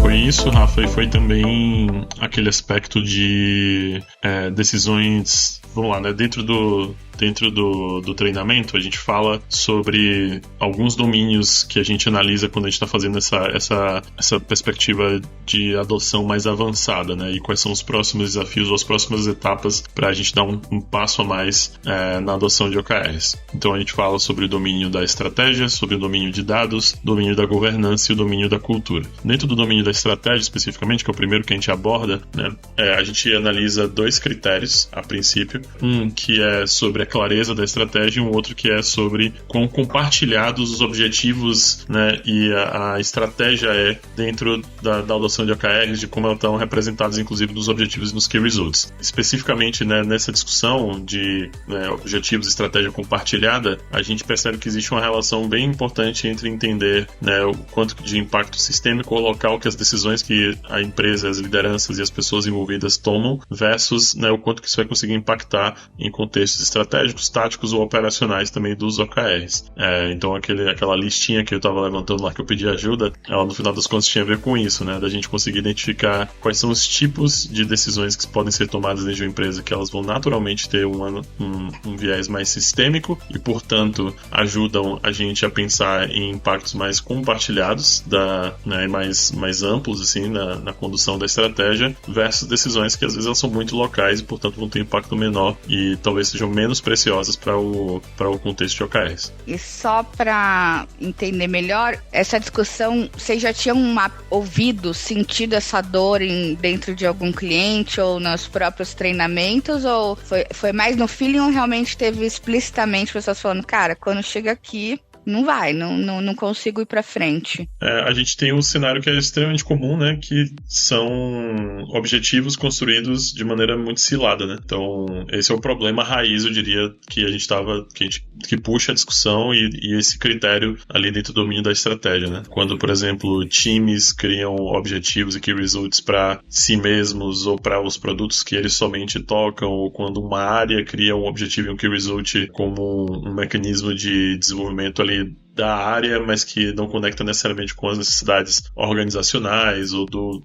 Foi isso, Rafa, e foi também aquele aspecto de decisões, vamos lá, né, dentro do treinamento, a gente fala sobre alguns domínios que a gente analisa quando a gente está fazendo essa perspectiva de adoção mais avançada, né? E quais são os próximos desafios ou as próximas etapas para a gente dar um passo a mais na adoção de OKRs. Então a gente fala sobre o domínio da estratégia, sobre o domínio de dados, domínio da governança e o domínio da cultura. Dentro do domínio da estratégia, especificamente, que é o primeiro que a gente aborda, né? A gente analisa 2 critérios, a princípio. Um que é sobre a clareza da estratégia e um outro que é sobre quão compartilhados os objetivos, né, e a estratégia é dentro da adoção de OKRs, de como elas estão representadas inclusive nos objetivos e nos Key Results. Especificamente, né, nessa discussão de objetivos e estratégia compartilhada, a gente percebe que existe uma relação bem importante entre entender, né, o quanto de impacto sistêmico ou local que as decisões que a empresa, as lideranças e as pessoas envolvidas tomam versus, né, o quanto que isso vai conseguir impactar em contextos estratégicos, táticos ou operacionais também dos OKRs. Então aquela listinha que eu estava levantando lá, que eu pedi ajuda, ela no final das contas tinha a ver com isso, né? Da gente conseguir identificar quais são os tipos de decisões que podem ser tomadas dentro de uma empresa, que elas vão naturalmente ter um viés mais sistêmico e, portanto, ajudam a gente a pensar em impactos mais compartilhados, né, mais amplos assim, na condução da estratégia, versus decisões que às vezes elas são muito locais e, portanto, vão ter um impacto menor e talvez sejam menos preciosas para o contexto de OKRs. E só para entender melhor, essa discussão, vocês já tinham sentido essa dor dentro de algum cliente ou nos próprios treinamentos, ou foi mais no feeling ou realmente teve explicitamente pessoas falando, cara, quando chega aqui, não consigo ir pra frente? A gente tem um cenário que é extremamente comum, né, que são objetivos construídos de maneira muito cilada, né? Então, esse é o problema raiz, eu diria, que puxa a discussão e esse critério ali dentro do domínio da estratégia, né? Quando, por exemplo, times criam objetivos e key results para si mesmos ou para os produtos que eles somente tocam, ou quando uma área cria um objetivo e um key result como um mecanismo de desenvolvimento ali da área, mas que não conecta necessariamente com as necessidades organizacionais ou do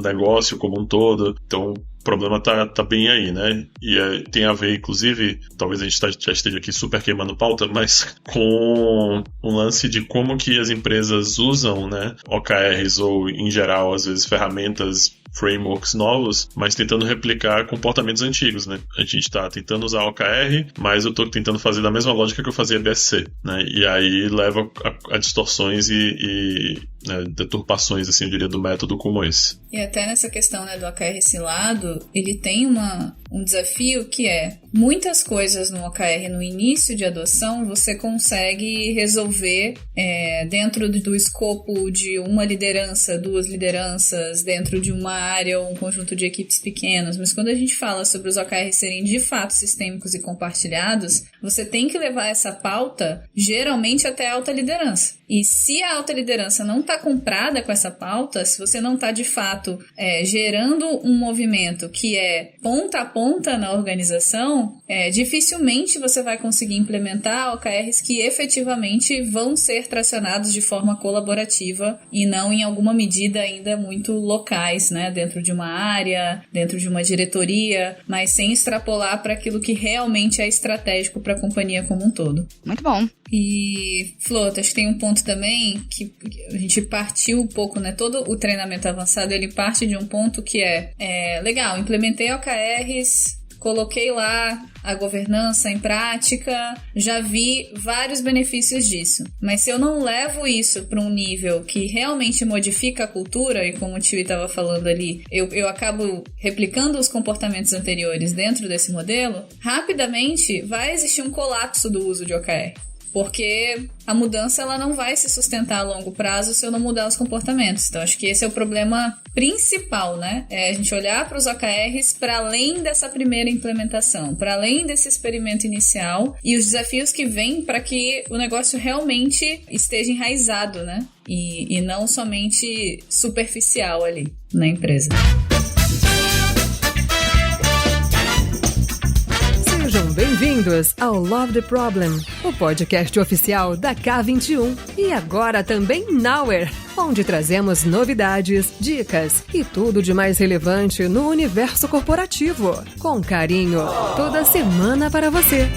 negócio como um todo. Então, o problema tá bem aí, né? E tem a ver, inclusive, talvez a gente já esteja aqui super queimando pauta, mas com um lance de como que as empresas usam, né, OKRs ou, em geral, às vezes, ferramentas, frameworks novos, mas tentando replicar comportamentos antigos, né? A gente está tentando usar OKR, mas eu estou tentando fazer da mesma lógica que eu fazia BSC, né? E aí leva a distorções e deturpações, assim, eu diria, do método como esse. E até nessa questão, né, do OKR cilado, ele tem um desafio que é muitas coisas no OKR no início de adoção você consegue resolver dentro do escopo de uma liderança, 2 lideranças, dentro de uma área ou um conjunto de equipes pequenas, mas quando a gente fala sobre os OKRs serem de fato sistêmicos e compartilhados, você tem que levar essa pauta geralmente até a alta liderança. E se a alta liderança não está comprada com essa pauta, se você não está de fato gerando um movimento que é ponta a ponta na organização, dificilmente você vai conseguir implementar OKRs que efetivamente vão ser tracionados de forma colaborativa e não em alguma medida ainda muito locais, né? Dentro de uma área, dentro de uma diretoria, mas sem extrapolar para aquilo que realmente é estratégico para a companhia como um todo. Muito bom. E, Flor, acho que tem um ponto também que a gente partiu um pouco, né? Todo o treinamento avançado, ele parte de um ponto que legal, implementei OKRs, coloquei lá a governança em prática, já vi vários benefícios disso. Mas se eu não levo isso para um nível que realmente modifica a cultura, e como o Tio estava falando ali, eu acabo replicando os comportamentos anteriores dentro desse modelo, rapidamente vai existir um colapso do uso de OKR. Porque a mudança ela não vai se sustentar a longo prazo se eu não mudar os comportamentos. Então, acho que esse é o problema principal, né? É a gente olhar para os OKRs para além dessa primeira implementação, para além desse experimento inicial e os desafios que vêm para que o negócio realmente esteja enraizado, né? E não somente superficial ali na empresa. Sejam bem-vindos ao Love the Problem, o podcast oficial da K21 e agora também Nowhere, onde trazemos novidades, dicas e tudo de mais relevante no universo corporativo, com carinho, toda semana para você.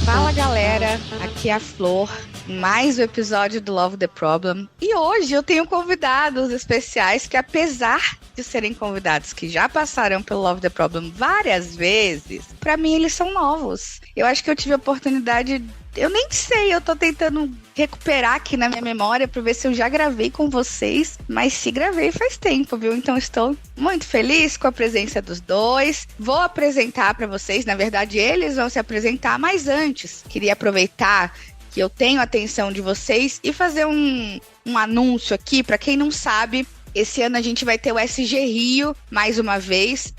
Fala galera, aqui é a Flor, mais um episódio do Love the Problem. E hoje eu tenho convidados especiais que, apesar de serem convidados que já passaram pelo Love the Problem várias vezes, pra mim eles são novos. Eu acho que eu tive a oportunidade, eu nem sei, eu tô tentando recuperar aqui na minha memória pra ver se eu já gravei com vocês, mas se gravei faz tempo, viu? Então estou muito feliz com a presença dos dois. Vou apresentar pra vocês, na verdade eles vão se apresentar, mas antes queria aproveitar que eu tenho a atenção de vocês e fazer um anúncio aqui. Pra quem não sabe, esse ano a gente vai ter o SG Rio mais uma vez.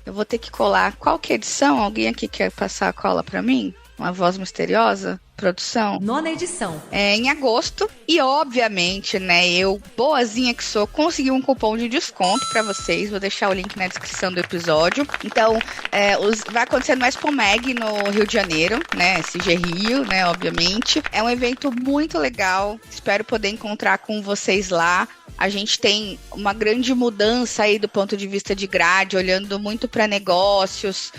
Eu vou ter que colar. Qual que é a edição? Alguém aqui quer passar a cola pra mim? Uma voz misteriosa? Produção? 9ª edição. Em agosto. E obviamente, né, eu, boazinha que sou, consegui um cupom de desconto pra vocês. Vou deixar o link na descrição do episódio. Então, vai acontecer no Expo Mag no Rio de Janeiro, né, SG Rio, né, obviamente. É um evento muito legal. Espero poder encontrar com vocês lá. A gente tem uma grande mudança aí do ponto de vista de grade, olhando muito para negócios,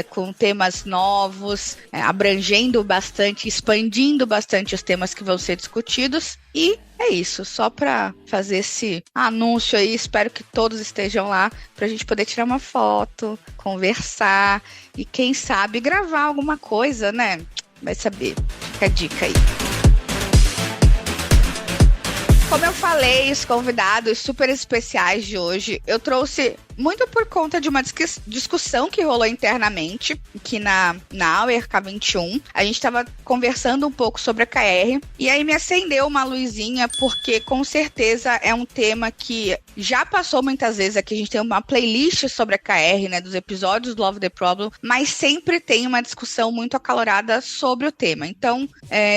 com temas novos, abrangendo bastante, expandindo bastante os temas que vão ser discutidos. E é isso, só para fazer esse anúncio aí, espero que todos estejam lá pra gente poder tirar uma foto, conversar e quem sabe gravar alguma coisa, né? Vai saber, fica a dica aí. Como eu falei, os convidados super especiais de hoje, eu trouxe muito por conta de uma discussão que rolou internamente aqui na Nowhere K21. A gente estava conversando um pouco sobre a KR e aí me acendeu uma luzinha, porque com certeza é um tema que já passou muitas vezes aqui. A gente tem uma playlist sobre a KR, né, dos episódios do Love the Problem, mas sempre tem uma discussão muito acalorada sobre o tema. Então,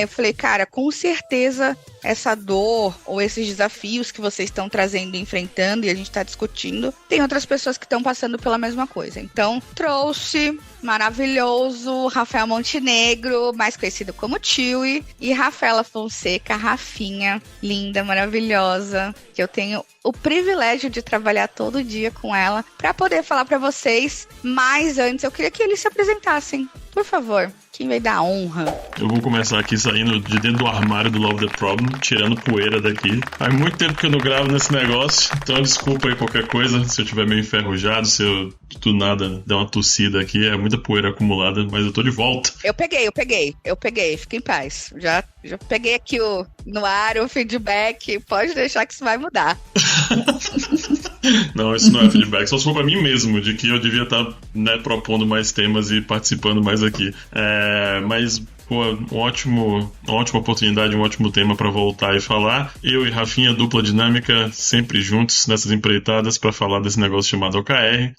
eu falei, cara, com certeza essa dor ou esses desafios que vocês estão trazendo e enfrentando e a gente está discutindo, tem outras pessoas que estão passando pela mesma coisa. Então, trouxe maravilhoso Rafael Montenegro, mais conhecido como Chewy, e Rafaela Fonseca, Rafinha, linda, maravilhosa, que eu tenho o privilégio de trabalhar todo dia com ela para poder falar para vocês. Mas antes, eu queria que eles se apresentassem, por favor. Quem vai dar honra? Eu vou começar aqui saindo de dentro do armário do Love the Problem, tirando poeira daqui. Faz muito tempo que eu não gravo nesse negócio, então desculpa aí qualquer coisa, se eu tiver meio enferrujado, se eu do nada der uma tossida aqui, é muita poeira acumulada, mas eu tô de volta. Eu peguei, fica em paz. Já peguei aqui no ar o feedback, pode deixar que isso vai mudar. Não, isso não é feedback, só se for pra mim mesmo, de que eu devia estar, né, propondo mais temas e participando mais aqui. Mas, pô, uma ótima oportunidade, um ótimo tema pra voltar e falar. Eu e Rafinha, dupla dinâmica, sempre juntos nessas empreitadas pra falar desse negócio chamado OKR.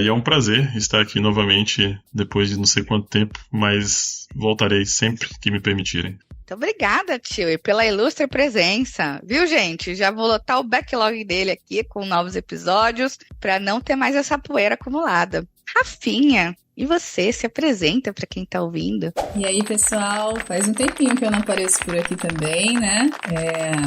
E é um prazer estar aqui novamente depois de não sei quanto tempo, mas voltarei sempre que me permitirem. Muito obrigada, tio, e pela ilustre presença. Viu, gente? Já vou lotar o backlog dele aqui com novos episódios para não ter mais essa poeira acumulada. Rafinha, e você se apresenta para quem tá ouvindo? E aí, pessoal, faz um tempinho que eu não apareço por aqui também, né?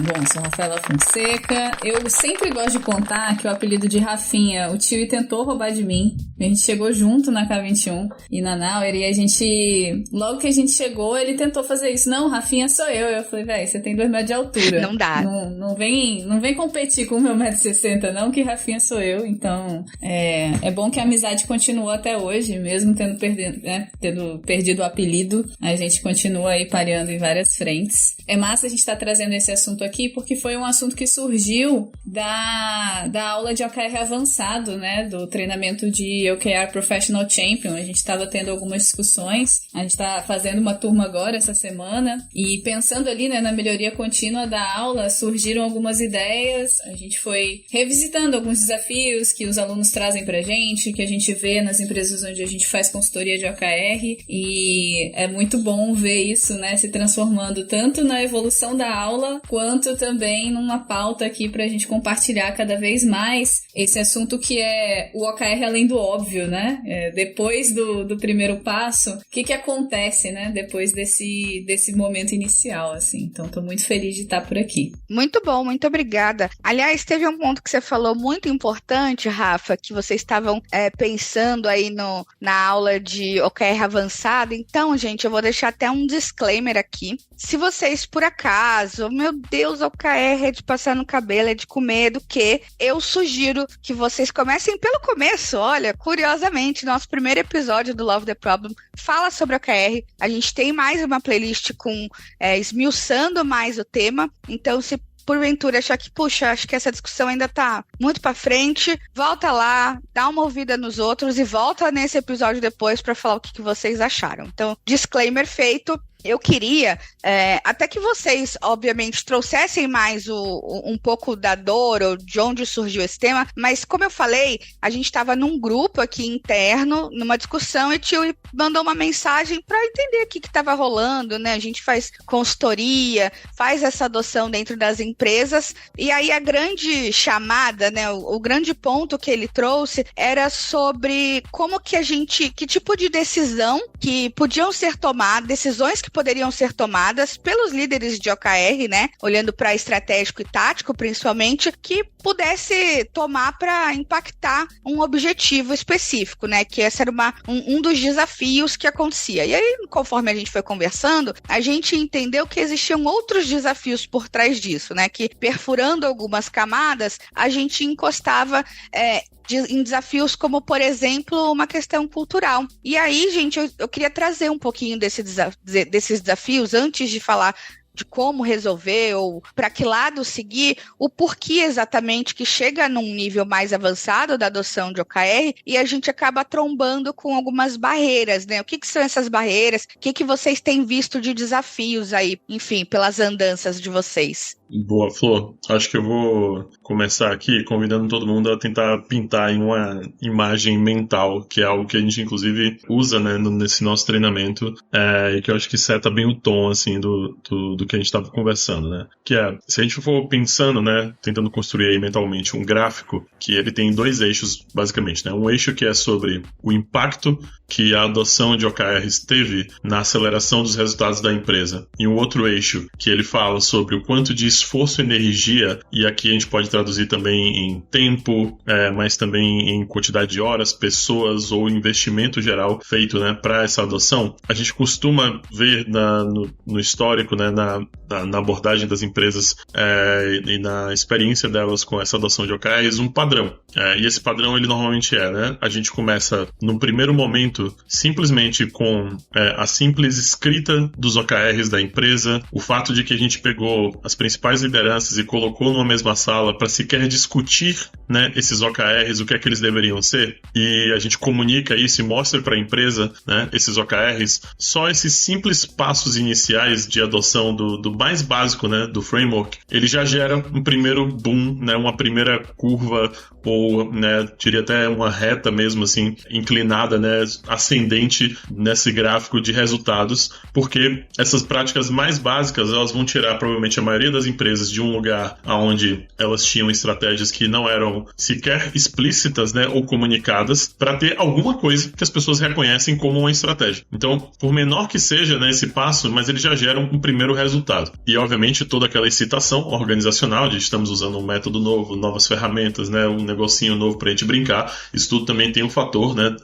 Bom, sou Rafaela Fonseca. Eu sempre gosto de contar que o apelido de Rafinha, o tio tentou roubar de mim. A gente chegou junto na K21 e na Nowhere, e a gente, logo que a gente chegou, ele tentou fazer isso. Não, Rafinha sou eu. Eu falei, véi, você tem 2 metros de altura. Não dá. Não vem competir com o meu 1,60 m, não, que Rafinha sou eu. Então, é bom que a amizade continua até hoje, mesmo tendo perdido o apelido, a gente continua aí pareando em várias frentes. É massa a gente estar trazendo esse assunto aqui, porque foi um assunto que surgiu da aula de OKR avançado, né, do treinamento de OKR Professional Champion. A gente estava tendo algumas discussões, a gente está fazendo uma turma agora essa semana, e pensando ali, né, na melhoria contínua da aula, surgiram algumas ideias, a gente foi revisitando alguns desafios que os alunos trazem pra gente, que a gente vê nas empresas onde a gente faz consultoria de OKR e é muito bom ver isso, né, se transformando tanto na evolução da aula quanto também numa pauta aqui pra gente compartilhar cada vez mais esse assunto que é o OKR além do óbvio, né? Depois do primeiro passo, o que acontece, né, depois desse momento inicial, assim. Então, tô muito feliz de estar por aqui. Muito bom, muito obrigada. Aliás, teve um ponto que você falou muito importante, Rafa, que vocês estavam pensando aí na aula de OKR avançado. Então, gente, eu vou deixar até um disclaimer aqui. Se vocês, por acaso, meu Deus, OKR é de passar no cabelo, é de comer, do que eu sugiro que vocês comecem pelo começo. Olha, curiosamente, nosso primeiro episódio do Love the Problem fala sobre OKR. A gente tem mais uma playlist com esmiuçando mais o tema. Então, se porventura achar que, puxa, acho que essa discussão ainda tá muito pra frente, volta lá, dá uma ouvida nos outros e volta nesse episódio depois pra falar o que vocês acharam. Então, disclaimer feito. Eu queria até que vocês, obviamente, trouxessem mais um pouco da dor ou de onde surgiu esse tema, mas como eu falei, a gente estava num grupo aqui interno, numa discussão, e o tio mandou uma mensagem para entender o que estava rolando, né? A gente faz consultoria, faz essa adoção dentro das empresas, e aí a grande chamada, né, o grande ponto que ele trouxe era sobre como que que tipo de decisão que podiam ser tomadas, decisões que poderiam ser tomadas pelos líderes de OKR, né? Olhando para estratégico e tático, principalmente, que pudesse tomar para impactar um objetivo específico, né? Que esse era um dos desafios que acontecia. E aí, conforme a gente foi conversando, a gente entendeu que existiam outros desafios por trás disso, né? Que perfurando algumas camadas, a gente encostava em desafios como, por exemplo, uma questão cultural. E aí, gente, eu queria trazer um pouquinho desses desafios antes de falar de como resolver ou para que lado seguir, o porquê exatamente que chega num nível mais avançado da adoção de OKR e a gente acaba trombando com algumas barreiras, né? O que são essas barreiras? O que vocês têm visto de desafios aí, enfim, pelas andanças de vocês? Boa, Flor. Acho que eu vou começar aqui convidando todo mundo a tentar pintar em uma imagem mental, que é algo que a gente, inclusive, usa, né, nesse nosso treinamento, e que eu acho que seta bem o tom, assim, do que a gente estava conversando, né? Que se a gente for pensando, né, tentando construir aí mentalmente um gráfico, que ele tem dois eixos, basicamente, né? Um eixo que é sobre o impacto que a adoção de OKRs teve na aceleração dos resultados da empresa. E um outro eixo que ele fala sobre o quanto de esforço e energia, e aqui a gente pode traduzir também em tempo, mas também em quantidade de horas, pessoas ou investimento geral feito, né, para essa adoção. A gente costuma ver no histórico, né, na abordagem das empresas e na experiência delas com essa adoção de OKRs, um padrão. E esse padrão, ele normalmente né, a gente começa no primeiro momento simplesmente com a simples escrita dos OKRs da empresa, o fato de que a gente pegou as principais lideranças e colocou numa mesma sala para sequer discutir, né, esses OKRs, o que é que eles deveriam ser, e a gente comunica isso e mostra para a empresa, né, esses OKRs, só esses simples passos iniciais de adoção do mais básico, né, do framework, ele já gera um primeiro boom, né, uma primeira curva, ou, né, diria até uma reta mesmo, assim, inclinada, né, ascendente nesse gráfico de resultados, porque essas práticas mais básicas, elas vão tirar provavelmente a maioria das empresas de um lugar onde elas tinham estratégias que não eram sequer explícitas, né, ou comunicadas, para ter alguma coisa que as pessoas reconhecem como uma estratégia. Então, por menor que seja, né, esse passo, mas ele já gera um primeiro resultado. E, obviamente, toda aquela excitação organizacional de estamos usando um método novo, novas ferramentas, né, um negocinho novo para a gente brincar, isso tudo também tem um fator, né,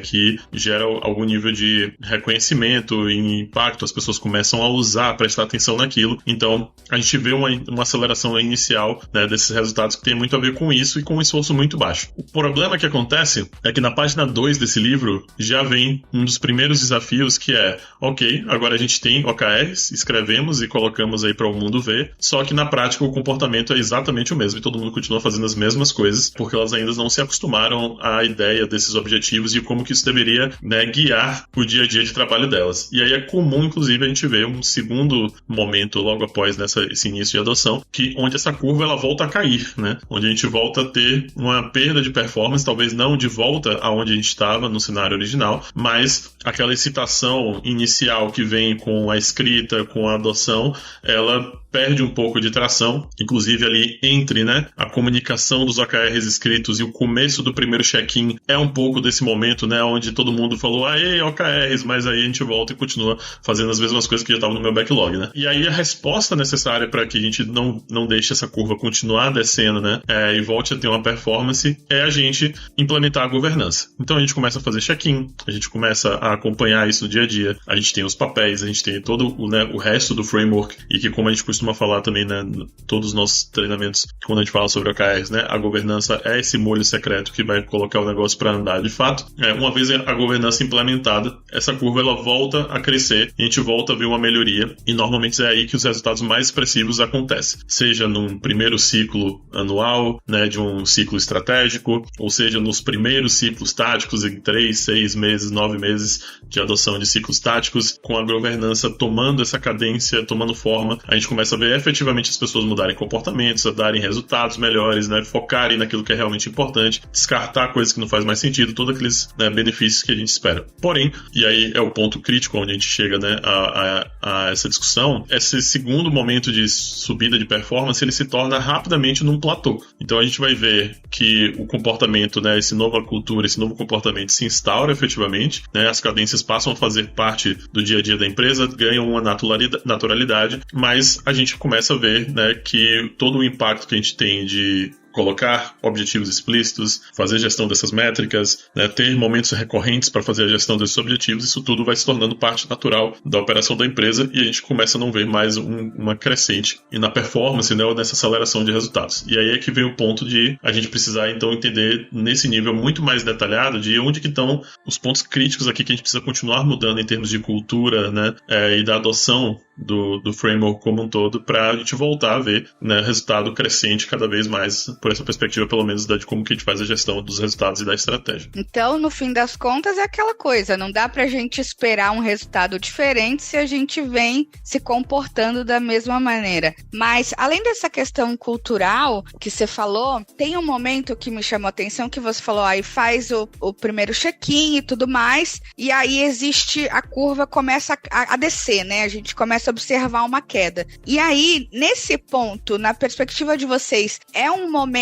que gera algum nível de reconhecimento e impacto, as pessoas começam a usar, a prestar atenção naquilo. Então, a gente vê uma aceleração inicial, né, desses resultados que tem muito a ver com isso e com um esforço muito baixo. O problema que acontece é que na página 2 desse livro já vem um dos primeiros desafios, que ok, agora a gente tem OKRs, escrevemos e colocamos aí para o mundo ver, só que na prática o comportamento é exatamente o mesmo e todo mundo continua fazendo as mesmas coisas pessoas, porque elas ainda não se acostumaram à ideia desses objetivos e como que isso deveria, né, guiar o dia a dia de trabalho delas. E aí é comum, inclusive, a gente ver um segundo momento logo após esse início de adoção, onde essa curva ela volta a cair, né? Onde a gente volta a ter uma perda de performance, talvez não de volta aonde a gente estava no cenário original, mas aquela excitação inicial que vem com a escrita, com a adoção, ela perde um pouco de tração, inclusive ali entre, né, a comunicação dos OKRs escritos e o começo do primeiro check-in é um pouco desse momento, né, onde todo mundo falou, aê, OKRs, mas aí a gente volta e continua fazendo as mesmas coisas que já estavam no meu backlog, né. E aí a resposta necessária para que a gente não deixe essa curva continuar descendo, né, e volte a ter uma performance, é a gente implementar a governança. Então a gente começa a fazer check-in, a gente começa a acompanhar isso no dia a dia, a gente tem os papéis, a gente tem todo o resto do framework, e que como a gente costuma falar também, né, todos os nossos treinamentos, quando a gente fala sobre OKRs, né, a governança é esse molho secreto que vai colocar o negócio para andar de fato. Uma vez a governança implementada, essa curva ela volta a crescer, a gente volta a ver uma melhoria, e normalmente é aí que os resultados mais expressivos acontecem, seja num primeiro ciclo anual, né, de um ciclo estratégico, ou seja, nos primeiros ciclos táticos em 3, 6 meses, 9 meses de adoção de ciclos táticos, com a governança tomando essa cadência, tomando forma, a gente começa a ver efetivamente as pessoas mudarem comportamentos, a darem resultados melhores, né, focarem naquilo que é realmente importante, descartar coisas que não fazem mais sentido, todos aqueles, né, benefícios que a gente espera. Porém, e aí é o ponto crítico onde a gente chega, né, a essa discussão, esse segundo momento de subida de performance, ele se torna rapidamente num platô. Então a gente vai ver que o comportamento, né, essa nova cultura, esse novo comportamento se instaura efetivamente, né, as cadências passam a fazer parte do dia a dia da empresa, ganham uma naturalidade, mas a gente começa a ver, né, que todo o impacto que a gente tem de colocar objetivos explícitos, fazer gestão dessas métricas, né, ter momentos recorrentes para fazer a gestão desses objetivos, isso tudo vai se tornando parte natural da operação da empresa e a gente começa a não ver mais uma crescente e na performance, né, ou nessa aceleração de resultados. E aí é que vem o ponto de a gente precisar então entender nesse nível muito mais detalhado de onde que estão os pontos críticos aqui que a gente precisa continuar mudando em termos de cultura, né, e da adoção do framework como um todo para a gente voltar a ver, né, resultado crescente cada vez mais por essa perspectiva, pelo menos, de como que a gente faz a gestão dos resultados e da estratégia. Então, no fim das contas, é aquela coisa, não dá pra gente esperar um resultado diferente se a gente vem se comportando da mesma maneira. Mas, além dessa questão cultural que você falou, tem um momento que me chamou a atenção que você falou, aí faz o primeiro check-in e tudo mais, e aí existe, a curva começa a descer, né? A gente começa a observar uma queda. E aí, nesse ponto, na perspectiva de vocês, é um momento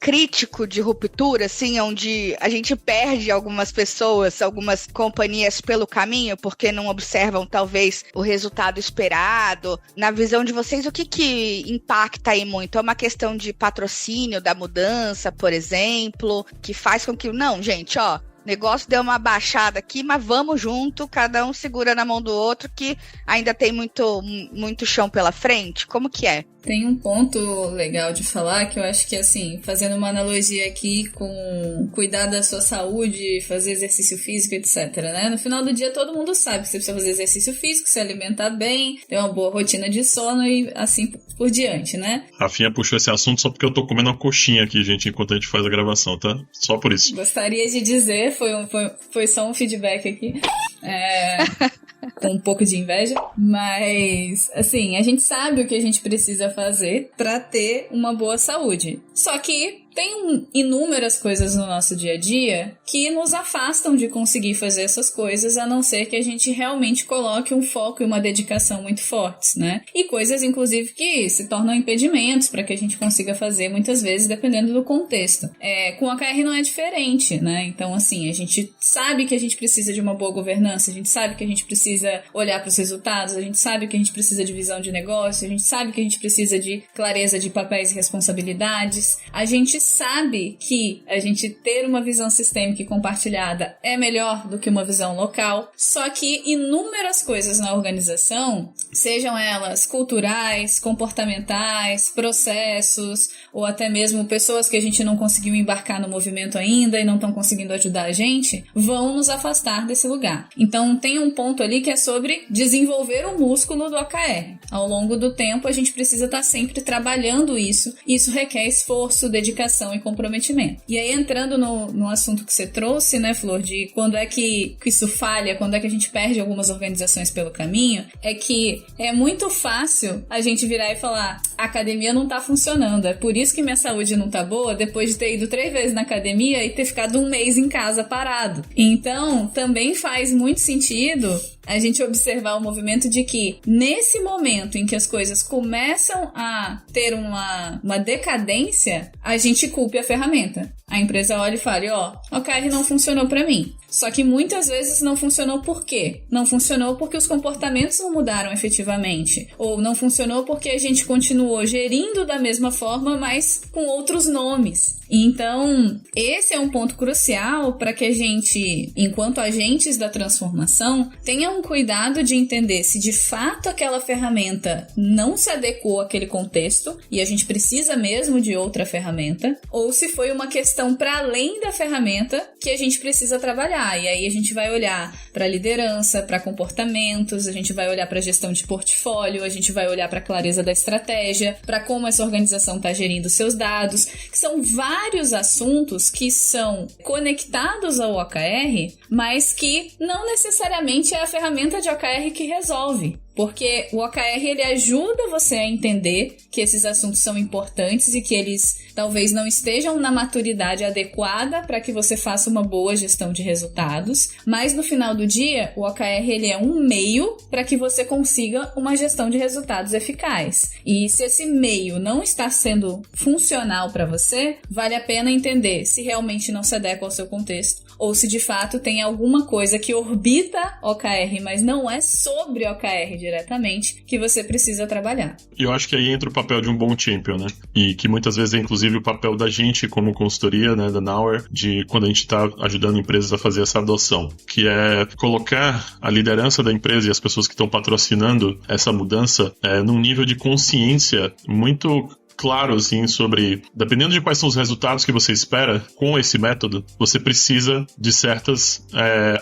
crítico de ruptura, assim, onde a gente perde algumas pessoas, algumas companhias pelo caminho, porque não observam, talvez, o resultado esperado. Na visão de vocês, o que impacta aí muito? É uma questão de patrocínio da mudança, por exemplo, que faz com que, não, gente, ó, negócio deu uma baixada aqui, mas vamos junto, cada um segura na mão do outro, que ainda tem muito chão pela frente. Como que é? Tem um ponto legal de falar que eu acho que, assim, fazendo uma analogia aqui com cuidar da sua saúde, fazer exercício físico, etc, né? No final do dia, todo mundo sabe que você precisa fazer exercício físico, se alimentar bem, ter uma boa rotina de sono e assim por diante, né? Rafinha puxou esse assunto só porque eu tô comendo uma coxinha aqui, gente, enquanto a gente faz a gravação, tá? Só por isso. Gostaria de dizer, foi só um feedback aqui. Com um pouco de inveja, mas, assim, a gente sabe o que a gente precisa fazer para ter uma boa saúde. Só que tem inúmeras coisas no nosso dia a dia que nos afastam de conseguir fazer essas coisas, a não ser que a gente realmente coloque um foco e uma dedicação muito fortes, né? E coisas, inclusive, que se tornam impedimentos para que a gente consiga fazer, muitas vezes, dependendo do contexto. Com a OKR não é diferente, né? Então, assim, a gente sabe que a gente precisa de uma boa governança, a gente sabe que a gente precisa olhar para os resultados, a gente sabe que a gente precisa de visão de negócio, a gente sabe que a gente precisa de clareza de papéis e responsabilidades, a gente sabe que a gente ter uma visão sistêmica e compartilhada é melhor do que uma visão local, só que inúmeras coisas na organização, sejam elas culturais, comportamentais, processos, ou até mesmo pessoas que a gente não conseguiu embarcar no movimento ainda e não estão conseguindo ajudar a gente, vão nos afastar desse lugar. Então tem um ponto ali que é sobre desenvolver o músculo do OKR. Ao longo do tempo a gente precisa estar sempre trabalhando isso. Isso requer esforço, dedicação, dedicação e comprometimento. E aí, entrando no assunto que você trouxe, né, Flor, de quando é que isso falha, quando é que a gente perde algumas organizações pelo caminho, é que é muito fácil a gente virar e falar: a academia não tá funcionando, é por isso que minha saúde não tá boa, depois de ter ido 3 vezes na academia e ter ficado 1 mês em casa parado. Então, também faz muito sentido a gente observar o movimento de que, nesse momento em que as coisas começam a ter uma decadência, a gente culpe a ferramenta. A empresa olha e fala: ó, o OKR não funcionou pra mim. Só que muitas vezes não funcionou por quê? Não funcionou porque os comportamentos não mudaram efetivamente. Ou não funcionou porque a gente continuou gerindo da mesma forma, mas com outros nomes. Então, esse é um ponto crucial para que a gente, enquanto agentes da transformação, tenha um cuidado de entender se de fato aquela ferramenta não se adequou àquele contexto e a gente precisa mesmo de outra ferramenta, ou se foi uma questão para além da ferramenta que a gente precisa trabalhar. E aí a gente vai olhar para liderança, para comportamentos, a gente vai olhar para gestão de portfólio, a gente vai olhar para a clareza da estratégia, para como essa organização está gerindo seus dados, que são vários assuntos que são conectados ao OKR, mas que não necessariamente é a ferramenta de OKR que resolve. Porque o OKR, ele ajuda você a entender que esses assuntos são importantes e que eles talvez não estejam na maturidade adequada para que você faça uma boa gestão de resultados, mas no final do dia, o OKR, ele é um meio para que você consiga uma gestão de resultados eficaz. E se esse meio não está sendo funcional para você, vale a pena entender se realmente não se adequa ao seu contexto, ou se de fato tem alguma coisa que orbita OKR, mas não é sobre OKR diretamente, que você precisa trabalhar. E eu acho que aí entra o papel de um bom champion, né? E que muitas vezes é inclusive o papel da gente como consultoria, né, da Nauer, de quando a gente está ajudando empresas a fazer essa adoção, que é colocar a liderança da empresa e as pessoas que estão patrocinando essa mudança num nível de consciência muito claro, assim, sobre, dependendo de quais são os resultados que você espera com esse método, você precisa de certas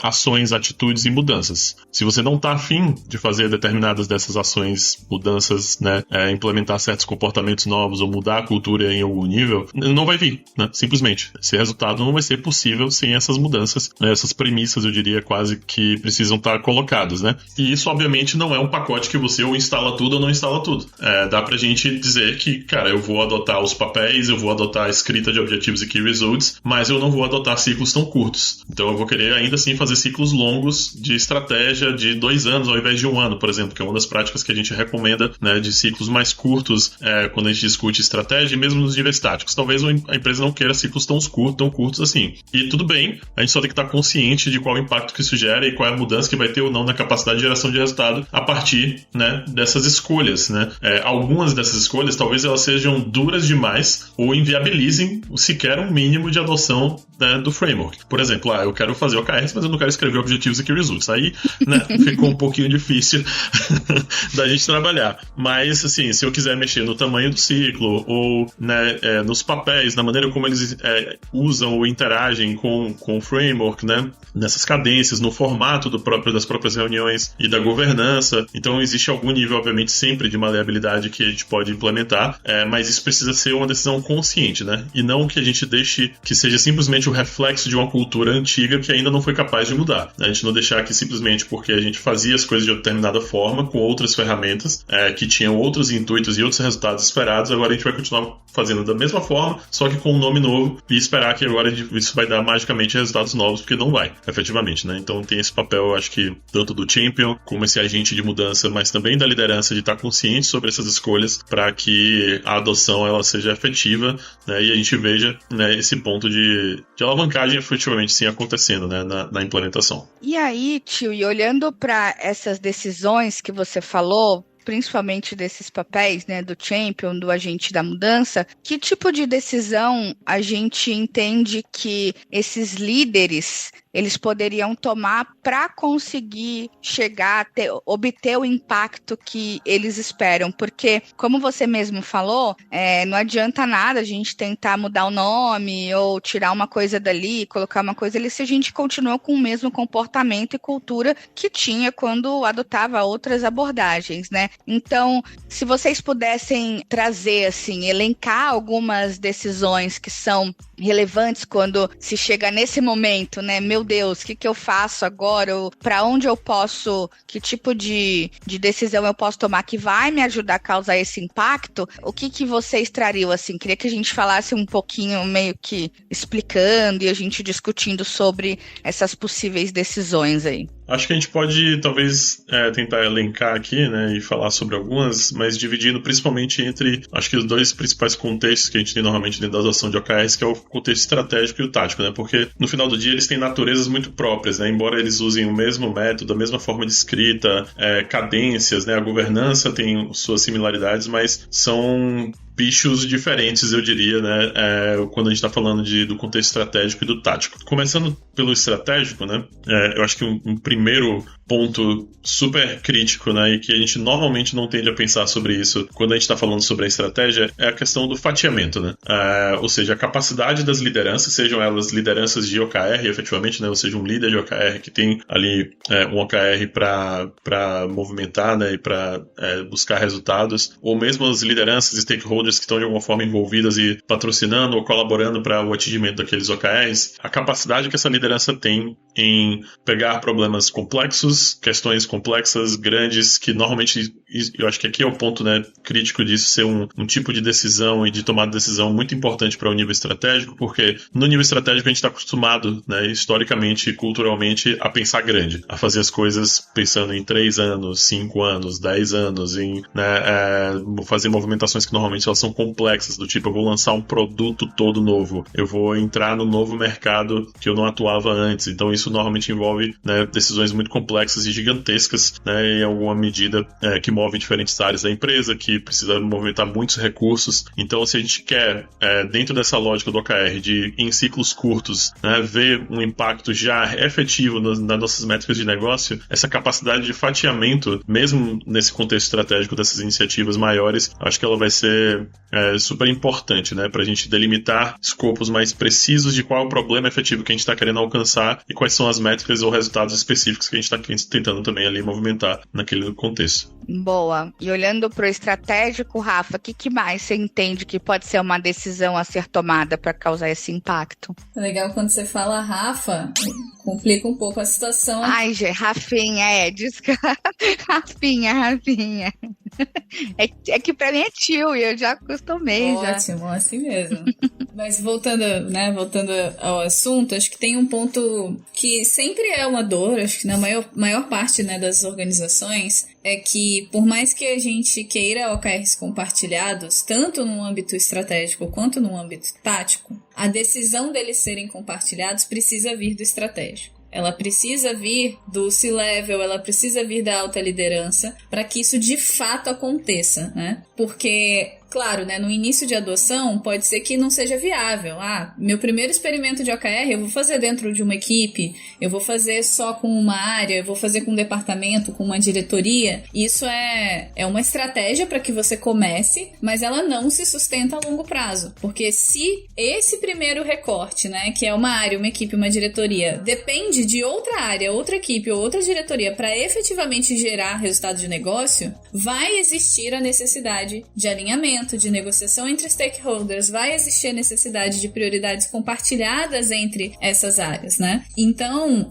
ações, atitudes e mudanças. Se você não está afim de fazer determinadas dessas ações, mudanças, né, implementar certos comportamentos novos ou mudar a cultura em algum nível, não vai vir, né, simplesmente. Esse resultado não vai ser possível sem essas mudanças, né, essas premissas, eu diria, quase que precisam estar colocadas, né. E isso, obviamente, não é um pacote que você ou instala tudo ou não instala tudo. Dá pra gente dizer que, cara, eu vou adotar os papéis, eu vou adotar a escrita de objetivos e key results, mas eu não vou adotar ciclos tão curtos. Então eu vou querer ainda assim fazer ciclos longos de estratégia de 2 anos ao invés de 1 ano, por exemplo, que é uma das práticas que a gente recomenda, né, de ciclos mais curtos quando a gente discute estratégia, e mesmo nos níveis táticos. Talvez a empresa não queira ciclos tão curtos assim. E tudo bem, a gente só tem que estar consciente de qual é o impacto que isso gera e qual é a mudança que vai ter ou não na capacidade de geração de resultado a partir, né, dessas escolhas, né. Algumas dessas escolhas talvez elas sejam duras demais ou inviabilizem sequer um mínimo de adoção, né, do framework. Por exemplo, eu quero fazer OKRs, mas eu não quero escrever objetivos e key results. Aí, né, ficou um pouquinho difícil da gente trabalhar. Mas, assim, se eu quiser mexer no tamanho do ciclo ou, né, nos papéis, na maneira como eles usam ou interagem com o framework, né, nessas cadências, no formato das próprias reuniões e da governança, então existe algum nível, obviamente, sempre de maleabilidade que a gente pode implementar, mas isso precisa ser uma decisão consciente, né? E não que a gente deixe que seja simplesmente o reflexo de uma cultura antiga que ainda não foi capaz de mudar. A gente não deixar que simplesmente porque a gente fazia as coisas de determinada forma, com outras ferramentas, que tinham outros intuitos e outros resultados esperados, agora a gente vai continuar fazendo da mesma forma, só que com um nome novo, e esperar que agora isso vai dar magicamente resultados novos, porque não vai, efetivamente, né? Então tem esse papel, eu acho que, tanto do champion, como esse agente de mudança, mas também da liderança de estar consciente sobre essas escolhas, para que a adoção ela seja efetiva, né, e a gente veja, né, esse ponto de alavancagem efetivamente sim acontecendo, né, na implementação. E aí, tio, e olhando para essas decisões que você falou, principalmente desses papéis, né, do champion, do agente da mudança, que tipo de decisão a gente entende que esses líderes eles poderiam tomar para conseguir chegar, obter o impacto que eles esperam. Porque, como você mesmo falou, não adianta nada a gente tentar mudar o nome ou tirar uma coisa dali, colocar uma coisa ali, se a gente continua com o mesmo comportamento e cultura que tinha quando adotava outras abordagens, né? Então, se vocês pudessem trazer, assim, elencar algumas decisões que são relevantes quando se chega nesse momento, né? Meu Deus, o que eu faço agora? Para onde eu posso, que tipo de decisão eu posso tomar que vai me ajudar a causar esse impacto? O que vocês trariam, assim? Queria que a gente falasse um pouquinho, meio que explicando e a gente discutindo sobre essas possíveis decisões aí. Acho que a gente pode, talvez, tentar elencar aqui, né, e falar sobre algumas, mas dividindo principalmente entre, acho que os dois principais contextos que a gente tem normalmente dentro da adoção de OKRs, que é o contexto estratégico e o tático, né, porque no final do dia eles têm naturezas muito próprias, né, embora eles usem o mesmo método, a mesma forma de escrita, cadências, né, a governança tem suas similaridades, mas são bichos diferentes, eu diria, né, quando a gente está falando do contexto estratégico e do tático. Começando pelo estratégico, né, eu acho que um primeiro ponto super crítico, né, e que a gente normalmente não tende a pensar sobre isso quando a gente está falando sobre a estratégia, é a questão do fatiamento, né, ou seja, a capacidade das lideranças, sejam elas lideranças de OKR, efetivamente, né, ou seja, um líder de OKR que tem ali um OKR para movimentar, né, e para buscar resultados, ou mesmo as lideranças e stakeholders que estão de alguma forma envolvidas e patrocinando ou colaborando para o atingimento daqueles OKRs, a capacidade que essa liderança tem em pegar problemas complexos, questões complexas, grandes, que normalmente, eu acho que aqui é o ponto, né, crítico disso, ser um tipo de decisão e de tomada de decisão muito importante para o nível estratégico, porque no nível estratégico a gente está acostumado, né, historicamente e culturalmente, a pensar grande, a fazer as coisas pensando em 3 anos, 5 anos, 10 anos, em fazer movimentações que normalmente elas são complexas, do tipo, eu vou lançar um produto todo novo, eu vou entrar no novo mercado que eu não atuava antes, então isso normalmente envolve, né, decisões muito complexas e gigantescas, né, em alguma medida que move diferentes áreas da empresa, que precisa movimentar muitos recursos. Então, se a gente quer, dentro dessa lógica do OKR, de em ciclos curtos, né, ver um impacto já efetivo nas nossas métricas de negócio, essa capacidade de fatiamento, mesmo nesse contexto estratégico dessas iniciativas maiores, acho que ela vai ser super importante, né, para a gente delimitar escopos mais precisos de qual é o problema efetivo que a gente está querendo alcançar e quais são as métricas ou resultados específicos que a gente está tentando também ali movimentar naquele contexto. Boa. E olhando para o estratégico, Rafa, o que mais você entende que pode ser uma decisão a ser tomada para causar esse impacto? Legal quando você fala Rafa, complica um pouco a situação. Ai, Rafinha, Rafinha. É que pra mim é tio e eu já acostumei. Ótimo, assim mesmo. Mas voltando ao assunto, acho que tem um ponto que sempre é uma dor, acho que na maior parte, né, das organizações, é que por mais que a gente queira OKRs compartilhados, tanto no âmbito estratégico quanto no âmbito tático, a decisão deles serem compartilhados precisa vir do estratégico. Ela precisa vir do C-Level, ela precisa vir da alta liderança para que isso de fato aconteça, né? Porque, claro, né, no início de adoção pode ser que não seja viável. Meu primeiro experimento de OKR eu vou fazer dentro de uma equipe, eu vou fazer só com uma área, eu vou fazer com um departamento, com uma diretoria. Isso é uma estratégia para que você comece, mas ela não se sustenta a longo prazo. Porque se esse primeiro recorte, né, que é uma área, uma equipe, uma diretoria, depende de outra área, outra equipe ou outra diretoria para efetivamente gerar resultado de negócio, vai existir a necessidade de alinhamento, de negociação entre stakeholders, vai existir a necessidade de prioridades compartilhadas entre essas áreas, né? Então,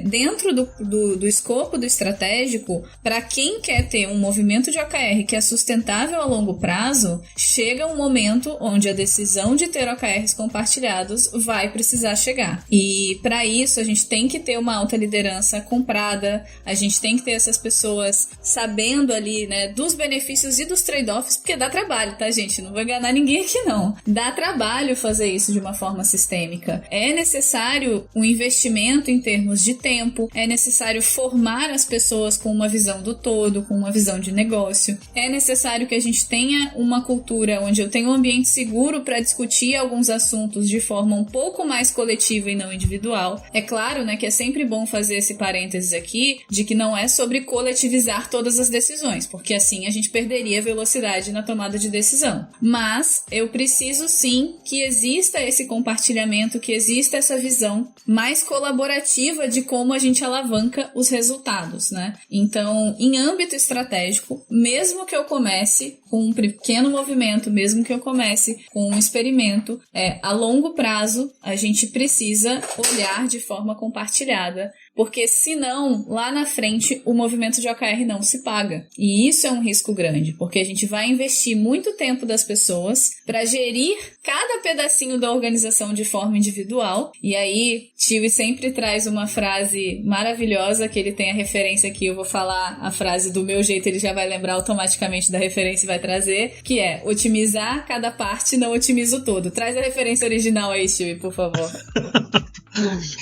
dentro do escopo do estratégico, para quem quer ter um movimento de OKR que é sustentável a longo prazo, chega um momento onde a decisão de ter OKRs compartilhados vai precisar chegar. E para isso, a gente tem que ter uma alta liderança comprada, a gente tem que ter essas pessoas sabendo ali, né, dos benefícios e dos trade-offs, porque dá trabalho, tá, gente? Não vou enganar ninguém aqui, não. Dá trabalho fazer isso de uma forma sistêmica. É necessário um investimento em termos de tempo, é necessário formar as pessoas com uma visão do todo, com uma visão de negócio. É necessário que a gente tenha uma cultura onde eu tenho um ambiente seguro para discutir alguns assuntos de forma um pouco mais coletiva e não individual. É claro, né, que é sempre bom fazer esse parênteses aqui de que não é sobre coletivizar todas as decisões, porque assim a gente perderia velocidade na tomada de decisão. Mas eu preciso sim que exista esse compartilhamento, que exista essa visão mais colaborativa de como a gente alavanca os resultados, né? Então, em âmbito estratégico, mesmo que eu comece com um pequeno movimento, mesmo que eu comece com um experimento, a longo prazo, a gente precisa olhar de forma compartilhada, porque senão, lá na frente, o movimento de OKR não se paga. E isso é um risco grande, porque a gente vai investir muito tempo das pessoas para gerir cada pedacinho da organização de forma individual. E aí, Tio sempre traz uma frase maravilhosa, que ele tem a referência aqui, eu vou falar a frase do meu jeito, ele já vai lembrar automaticamente da referência e vai trazer, que é: otimizar cada parte, não otimiza o todo. Traz a referência original aí, Tio, por favor.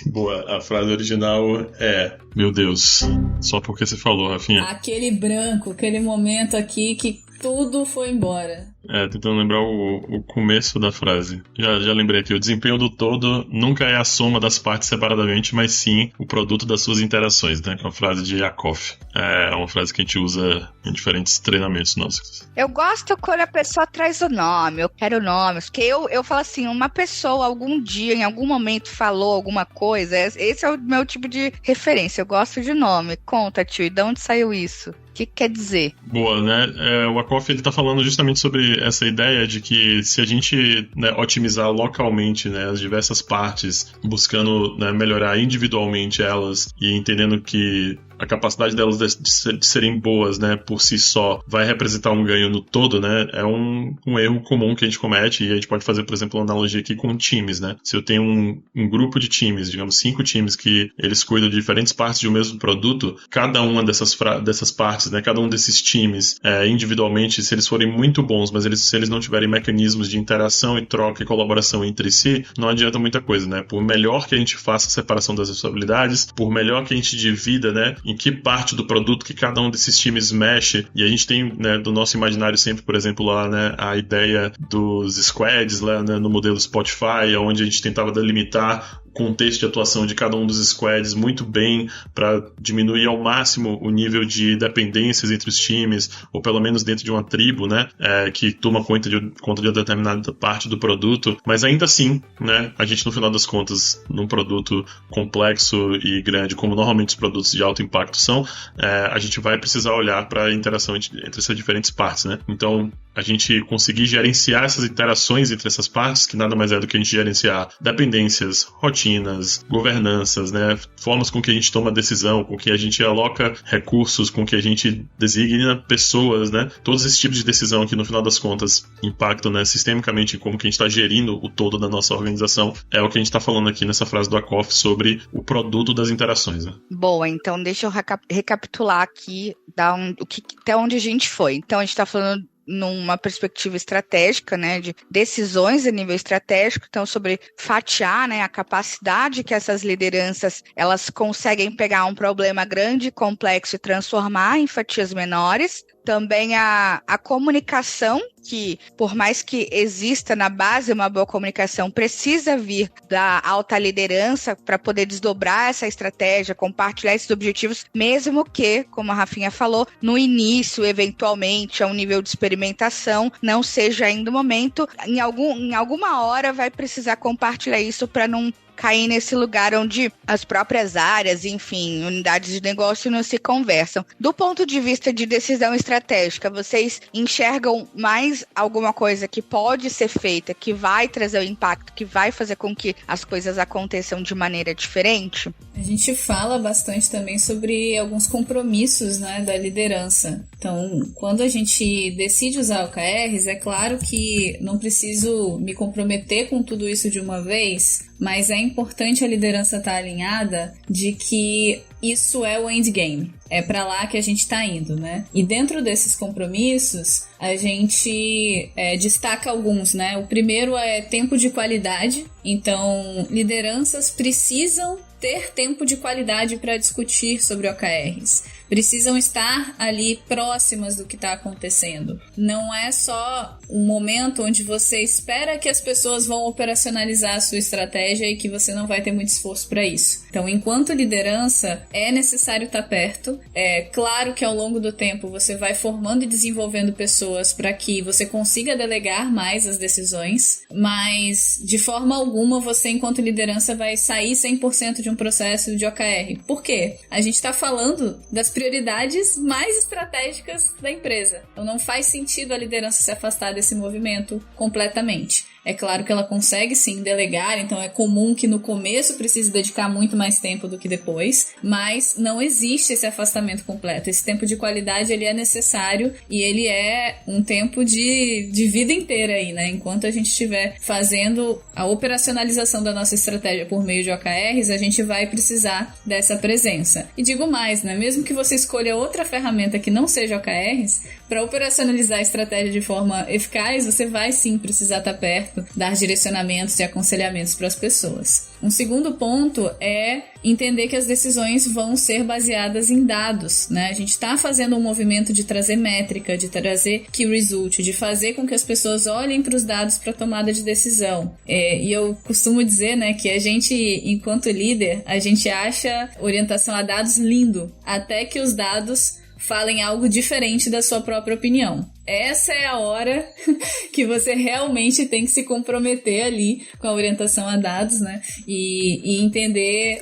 Boa, a frase original é: meu Deus, só porque você falou, Rafinha. Aquele branco, aquele momento aqui que tudo foi embora. Tentando lembrar o começo da frase. Já lembrei aqui. O desempenho do todo nunca é a soma das partes separadamente, mas sim o produto das suas interações, né? Com a frase de Yakov. É uma frase que a gente usa em diferentes treinamentos nossos. Eu gosto quando a pessoa traz o nome, eu quero nomes, porque eu falo assim, uma pessoa algum dia, em algum momento falou alguma coisa, esse é o meu tipo de referência, eu gosto de nome. Conta, Tio, de onde saiu isso? O que quer dizer? Boa, né? O Akoff, ele tá falando justamente sobre essa ideia de que se a gente, né, otimizar localmente, né, as diversas partes, buscando, né, melhorar individualmente elas e entendendo que a capacidade delas de serem boas, né, por si só, vai representar um ganho no todo, né, é um erro comum que a gente comete, e a gente pode fazer, por exemplo, uma analogia aqui com times, né. Se eu tenho um grupo de times, digamos 5 times que eles cuidam de diferentes partes de um mesmo produto, cada uma dessas partes, né, cada um desses times, individualmente, se eles forem muito bons, mas se eles não tiverem mecanismos de interação e troca e colaboração entre si, não adianta muita coisa, né. Por melhor que a gente faça a separação das responsabilidades, por melhor que a gente divida, né, em que parte do produto que cada um desses times mexe, e a gente tem, né, do nosso imaginário sempre, por exemplo, lá, né, a ideia dos squads lá, né, no modelo Spotify, onde a gente tentava delimitar o contexto de atuação de cada um dos squads muito bem para diminuir ao máximo o nível de dependências entre os times, ou pelo menos dentro de uma tribo, né, que toma conta de uma determinada parte do produto, mas ainda assim, né, a gente no final das contas, num produto complexo e grande, como normalmente os produtos de alto impacto são, a gente vai precisar olhar para a interação entre essas diferentes partes, né? Então, a gente conseguir gerenciar essas interações entre essas partes, que nada mais é do que a gente gerenciar dependências, rotinas, governanças, né? Formas com que a gente toma decisão, com que a gente aloca recursos, com que a gente designa pessoas, né? Todos esses tipos de decisão que, no final das contas, impactam, né, sistemicamente em como que a gente está gerindo o todo da nossa organização, é o que a gente está falando aqui nessa frase do Akoff sobre o produto das interações, né? Boa, então deixa eu recapitular aqui até onde a gente foi. Então, a gente está falando numa perspectiva estratégica, né, de decisões a nível estratégico, então sobre fatiar, né, a capacidade que essas lideranças, elas conseguem pegar um problema grande e complexo e transformar em fatias menores. Também a comunicação, que por mais que exista na base uma boa comunicação, precisa vir da alta liderança para poder desdobrar essa estratégia, compartilhar esses objetivos, mesmo que, como a Rafinha falou, no início, eventualmente, a um nível de experimentação, não seja ainda o momento. Em alguma hora vai precisar compartilhar isso para não cair nesse lugar onde as próprias áreas, enfim, unidades de negócio não se conversam. Do ponto de vista de decisão estratégica, vocês enxergam mais alguma coisa que pode ser feita, que vai trazer o impacto, que vai fazer com que as coisas aconteçam de maneira diferente? A gente fala bastante também sobre alguns compromissos, né, da liderança. Então, quando a gente decide usar OKRs, é claro que não preciso me comprometer com tudo isso de uma vez, mas é importante a liderança estar alinhada de que isso é o endgame. É para lá que a gente está indo, né? E dentro desses compromissos, a gente destaca alguns, né? O primeiro é tempo de qualidade. Então, lideranças precisam ter tempo de qualidade para discutir sobre OKRs. Precisam estar ali próximas do que está acontecendo. Não é só um momento onde você espera que as pessoas vão operacionalizar a sua estratégia e que você não vai ter muito esforço para isso. Então, enquanto liderança, é necessário estar perto. É claro que ao longo do tempo você vai formando e desenvolvendo pessoas para que você consiga delegar mais as decisões, mas de forma alguma você, enquanto liderança, vai sair 100% de um processo de OKR. Por quê? A gente está falando das prioridades mais estratégicas da empresa. Então não faz sentido a liderança se afastar desse movimento completamente. É claro que ela consegue sim delegar, então é comum que no começo precise dedicar muito mais tempo do que depois, mas não existe esse afastamento completo. Esse tempo de qualidade ele é necessário e ele é um tempo de vida inteira aí, né? Enquanto a gente estiver fazendo a operacionalização da nossa estratégia por meio de OKRs, a gente vai precisar dessa presença. E digo mais, né? Mesmo que você escolha outra ferramenta que não seja OKRs, para operacionalizar a estratégia de forma eficaz, você vai sim precisar estar perto, dar direcionamentos e aconselhamentos para as pessoas. Um segundo ponto é entender que as decisões vão ser baseadas em dados, né? A gente está fazendo um movimento de trazer métrica, de trazer key result, de fazer com que as pessoas olhem para os dados para tomada de decisão. E eu costumo dizer, né, que a gente, enquanto líder, a gente acha orientação a dados lindo, até que os dados falem algo diferente da sua própria opinião. Essa é a hora que você realmente tem que se comprometer ali com a orientação a dados, né? E entender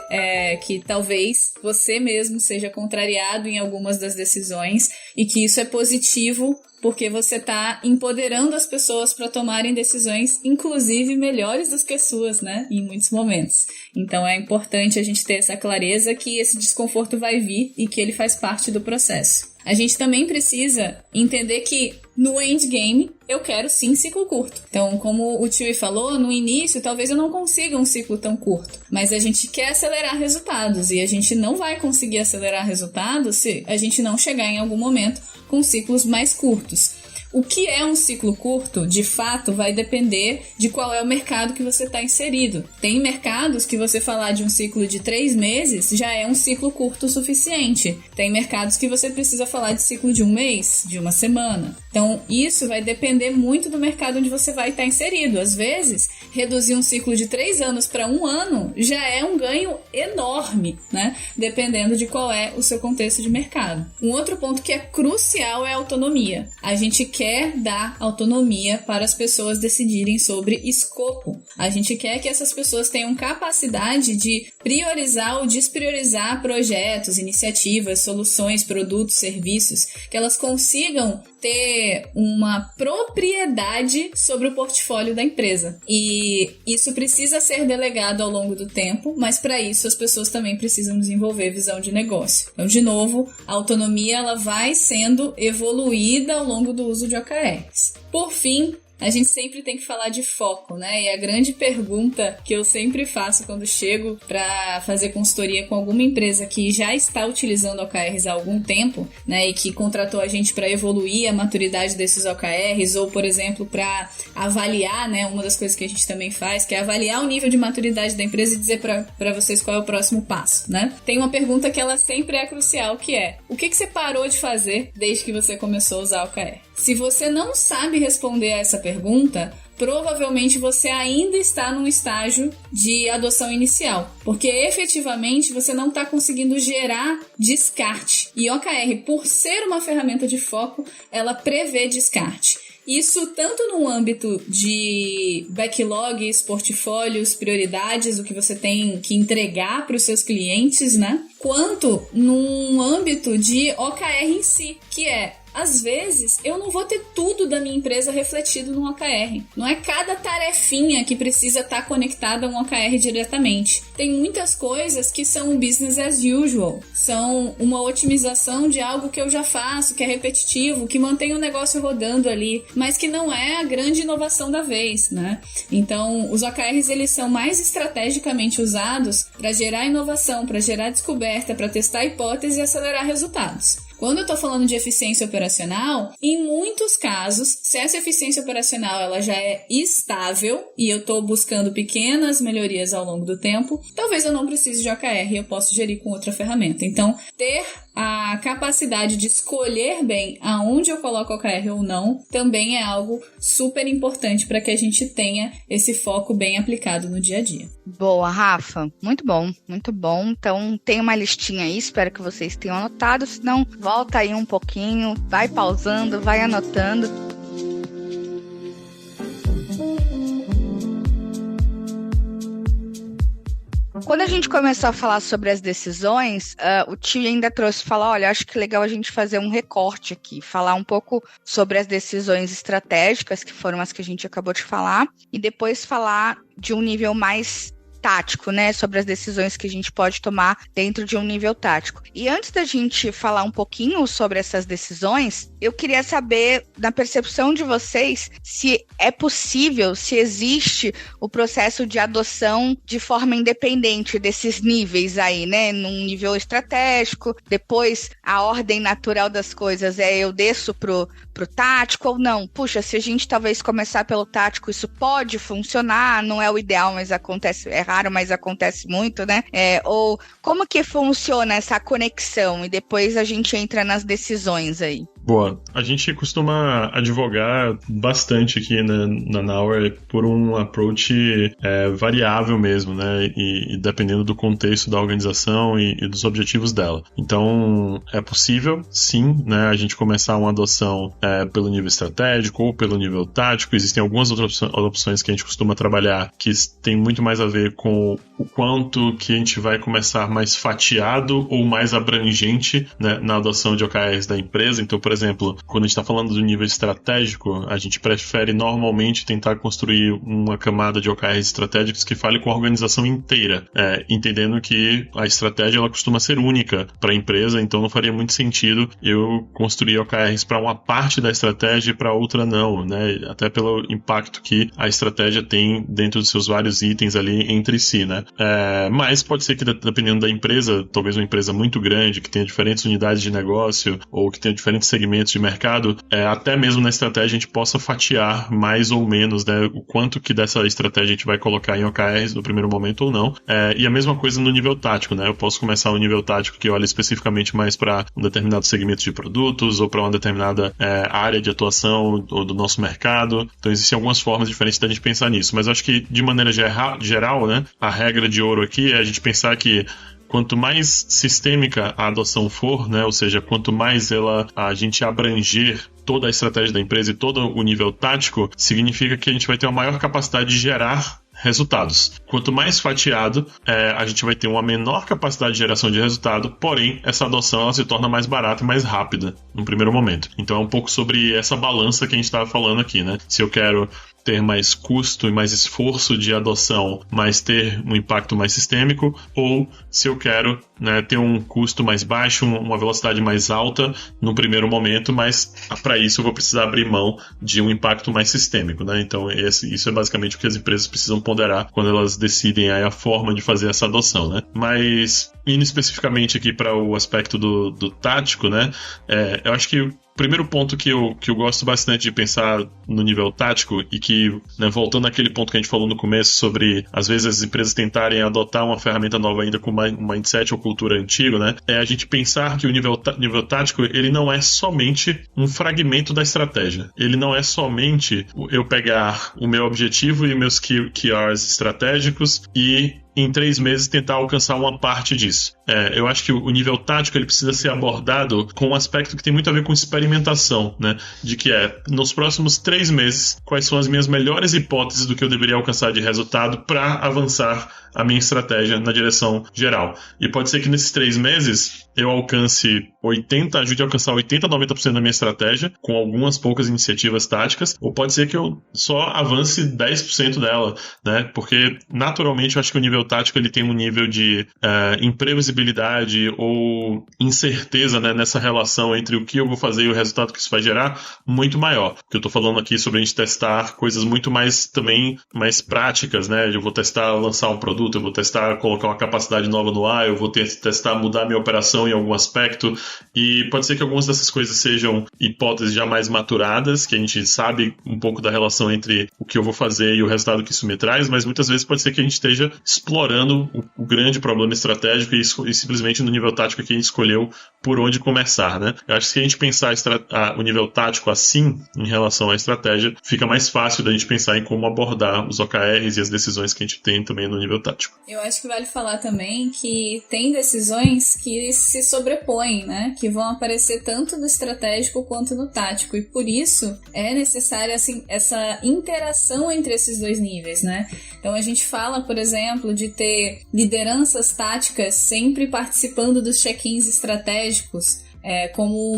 que talvez você mesmo seja contrariado em algumas das decisões e que isso é positivo porque você está empoderando as pessoas para tomarem decisões, inclusive melhores do que as suas, né? Em muitos momentos. Então é importante a gente ter essa clareza que esse desconforto vai vir e que ele faz parte do processo. A gente também precisa entender que no endgame eu quero sim ciclo curto. Então, como o Tio falou, no início talvez eu não consiga um ciclo tão curto, mas a gente quer acelerar resultados e a gente não vai conseguir acelerar resultados se a gente não chegar em algum momento com ciclos mais curtos. O que é um ciclo curto, de fato, vai depender de qual é o mercado que você está inserido. Tem mercados que você falar de um ciclo de 3 meses já é um ciclo curto o suficiente. Tem mercados que você precisa falar de ciclo de 1 mês, de 1 semana. Então, isso vai depender muito do mercado onde você vai estar inserido. Às vezes, reduzir um ciclo de 3 anos para 1 ano já é um ganho enorme, né? Dependendo de qual é o seu contexto de mercado. Um outro ponto que é crucial é a autonomia. A gente quer dar autonomia para as pessoas decidirem sobre escopo. A gente quer que essas pessoas tenham capacidade de priorizar ou despriorizar projetos, iniciativas, soluções, produtos, serviços, que elas consigam ter uma propriedade sobre o portfólio da empresa. E isso precisa ser delegado ao longo do tempo, mas para isso as pessoas também precisam desenvolver visão de negócio. Então, de novo, a autonomia ela vai sendo evoluída ao longo do uso de OKRs. Por fim, a gente sempre tem que falar de foco, né? E a grande pergunta que eu sempre faço quando chego para fazer consultoria com alguma empresa que já está utilizando OKRs há algum tempo, né? E que contratou a gente para evoluir a maturidade desses OKRs ou, por exemplo, para avaliar, né? Uma das coisas que a gente também faz, que é avaliar o nível de maturidade da empresa e dizer para vocês qual é o próximo passo, né? Tem uma pergunta que ela sempre é crucial, que é: o que você parou de fazer desde que você começou a usar OKR? Se você não sabe responder a essa pergunta, provavelmente você ainda está num estágio de adoção inicial, porque efetivamente você não está conseguindo gerar descarte. E OKR, por ser uma ferramenta de foco, ela prevê descarte. Isso tanto no âmbito de backlogs, portfólios, prioridades, o que você tem que entregar para os seus clientes, né? quanto num âmbito de OKR em si, que é, às vezes, eu não vou ter tudo da minha empresa refletido no OKR. Não é cada tarefinha que precisa estar conectada a um OKR diretamente. Tem muitas coisas que são business as usual. São uma otimização de algo que eu já faço, que é repetitivo, que mantém o negócio rodando ali, mas que não é a grande inovação da vez, né? Então, os OKRs, eles são mais estrategicamente usados para gerar inovação, para gerar descoberta, para testar hipóteses e acelerar resultados. Quando eu tô falando de eficiência operacional, em muitos casos, se essa eficiência operacional ela já é estável e eu tô buscando pequenas melhorias ao longo do tempo, talvez eu não precise de OKR e eu posso gerir com outra ferramenta. Então, ter a capacidade de escolher bem aonde eu coloco OKR ou não também é algo super importante para que a gente tenha esse foco bem aplicado no dia a dia. Boa, Rafa. Muito bom, muito bom. Então, tem uma listinha aí, espero que vocês tenham anotado, senão volta aí um pouquinho, vai pausando, vai anotando. Quando a gente começou a falar sobre as decisões, o Tio ainda trouxe falar, olha, acho que é legal a gente fazer um recorte aqui, falar um pouco sobre as decisões estratégicas, que foram as que a gente acabou de falar, e depois falar de um nível mais tático, né, sobre as decisões que a gente pode tomar dentro de um nível tático. E antes da gente falar um pouquinho sobre essas decisões, eu queria saber, na percepção de vocês, se é possível, se existe o processo de adoção de forma independente desses níveis aí, né, num nível estratégico, depois a ordem natural das coisas é eu desço pro tático ou não. Puxa, se a gente talvez começar pelo tático, isso pode funcionar, não é o ideal, mas acontece, é raro, mas acontece muito, né? Ou como que funciona essa conexão e depois a gente entra nas decisões aí? Boa. A gente costuma advogar bastante aqui na Noware por um approach variável mesmo, né? E dependendo do contexto da organização e dos objetivos dela. Então, é possível, sim, né? A gente começar uma adoção pelo nível estratégico ou pelo nível tático. Existem algumas outras opções que a gente costuma trabalhar que tem muito mais a ver com o quanto que a gente vai começar mais fatiado ou mais abrangente, né, na adoção de OKRs da empresa. Então, por exemplo, quando a gente está falando do nível estratégico, a gente prefere normalmente tentar construir uma camada de OKRs estratégicos que fale com a organização inteira, entendendo que a estratégia ela costuma ser única para a empresa, então não faria muito sentido eu construir OKRs para uma parte da estratégia e para outra não, né? Até pelo impacto que a estratégia tem dentro dos seus vários itens ali entre si, né? Mas pode ser que, dependendo da empresa, talvez uma empresa muito grande, que tenha diferentes unidades de negócio ou que tenha diferentes segmentos de mercado, até mesmo na estratégia a gente possa fatiar mais ou menos, né, o quanto que dessa estratégia a gente vai colocar em OKRs no primeiro momento ou não. E a mesma coisa no nível tático, né? Eu posso começar no nível tático que olha especificamente mais para um determinado segmento de produtos ou para uma determinada área de atuação ou do nosso mercado. Então existem algumas formas diferentes da gente pensar nisso, mas eu acho que de maneira geral, né, a regra de ouro aqui é a gente pensar que quanto mais sistêmica a adoção for, né, ou seja, quanto mais a gente abranger toda a estratégia da empresa e todo o nível tático, significa que a gente vai ter uma maior capacidade de gerar resultados. Quanto mais fatiado, a gente vai ter uma menor capacidade de geração de resultado, porém, essa adoção ela se torna mais barata e mais rápida no primeiro momento. Então é um pouco sobre essa balança que a gente estava falando aqui, né? Se eu quero ter mais custo e mais esforço de adoção, mas ter um impacto mais sistêmico, ou se eu quero, né, ter um custo mais baixo, uma velocidade mais alta no primeiro momento, mas para isso eu vou precisar abrir mão de um impacto mais sistêmico, né? Então isso é basicamente o que as empresas precisam ponderar quando elas decidem aí a forma de fazer essa adoção, né? Mas indo especificamente aqui para o aspecto do tático, né? Eu acho que o primeiro ponto que eu gosto bastante de pensar no nível tático e que, né, voltando àquele ponto que a gente falou no começo sobre, às vezes, as empresas tentarem adotar uma ferramenta nova ainda com um mindset ou cultura antigo, né, é a gente pensar que o nível tático, ele não é somente um fragmento da estratégia. Ele não é somente eu pegar o meu objetivo e meus KRs estratégicos e em 3 meses tentar alcançar uma parte disso. Eu acho que o nível tático ele precisa ser abordado com um aspecto que tem muito a ver com experimentação, né? De que nos próximos 3 meses, quais são as minhas melhores hipóteses do que eu deveria alcançar de resultado para avançar a minha estratégia na direção geral. E pode ser que nesses 3 meses eu ajude a alcançar 80% a 90% da minha estratégia, com algumas poucas iniciativas táticas, ou pode ser que eu só avance 10% dela, né? Porque, naturalmente, eu acho que o nível tático ele tem um nível de imprevisibilidade ou incerteza, né, nessa relação entre o que eu vou fazer e o resultado que isso vai gerar muito maior. Porque eu tô falando aqui sobre a gente testar coisas muito mais, também, mais práticas, né? Eu vou testar lançar um produto, eu vou testar colocar uma capacidade nova no ar, eu vou testar mudar minha operação em algum aspecto, e pode ser que algumas dessas coisas sejam hipóteses já mais maturadas, que a gente sabe um pouco da relação entre o que eu vou fazer e o resultado que isso me traz, mas muitas vezes pode ser que a gente esteja explorando o grande problema estratégico e simplesmente no nível tático que a gente escolheu por onde começar, né? Eu acho que se a gente pensar o nível tático assim, em relação à estratégia, fica mais fácil da gente pensar em como abordar os OKRs e as decisões que a gente tem também no nível tático. Eu acho que vale falar também que tem decisões que se sobrepõem, né? Que vão aparecer tanto no estratégico quanto no tático, e por isso é necessária assim, essa interação entre esses dois níveis, né? Então a gente fala, por exemplo, de ter lideranças táticas sempre participando dos check-ins estratégicos, como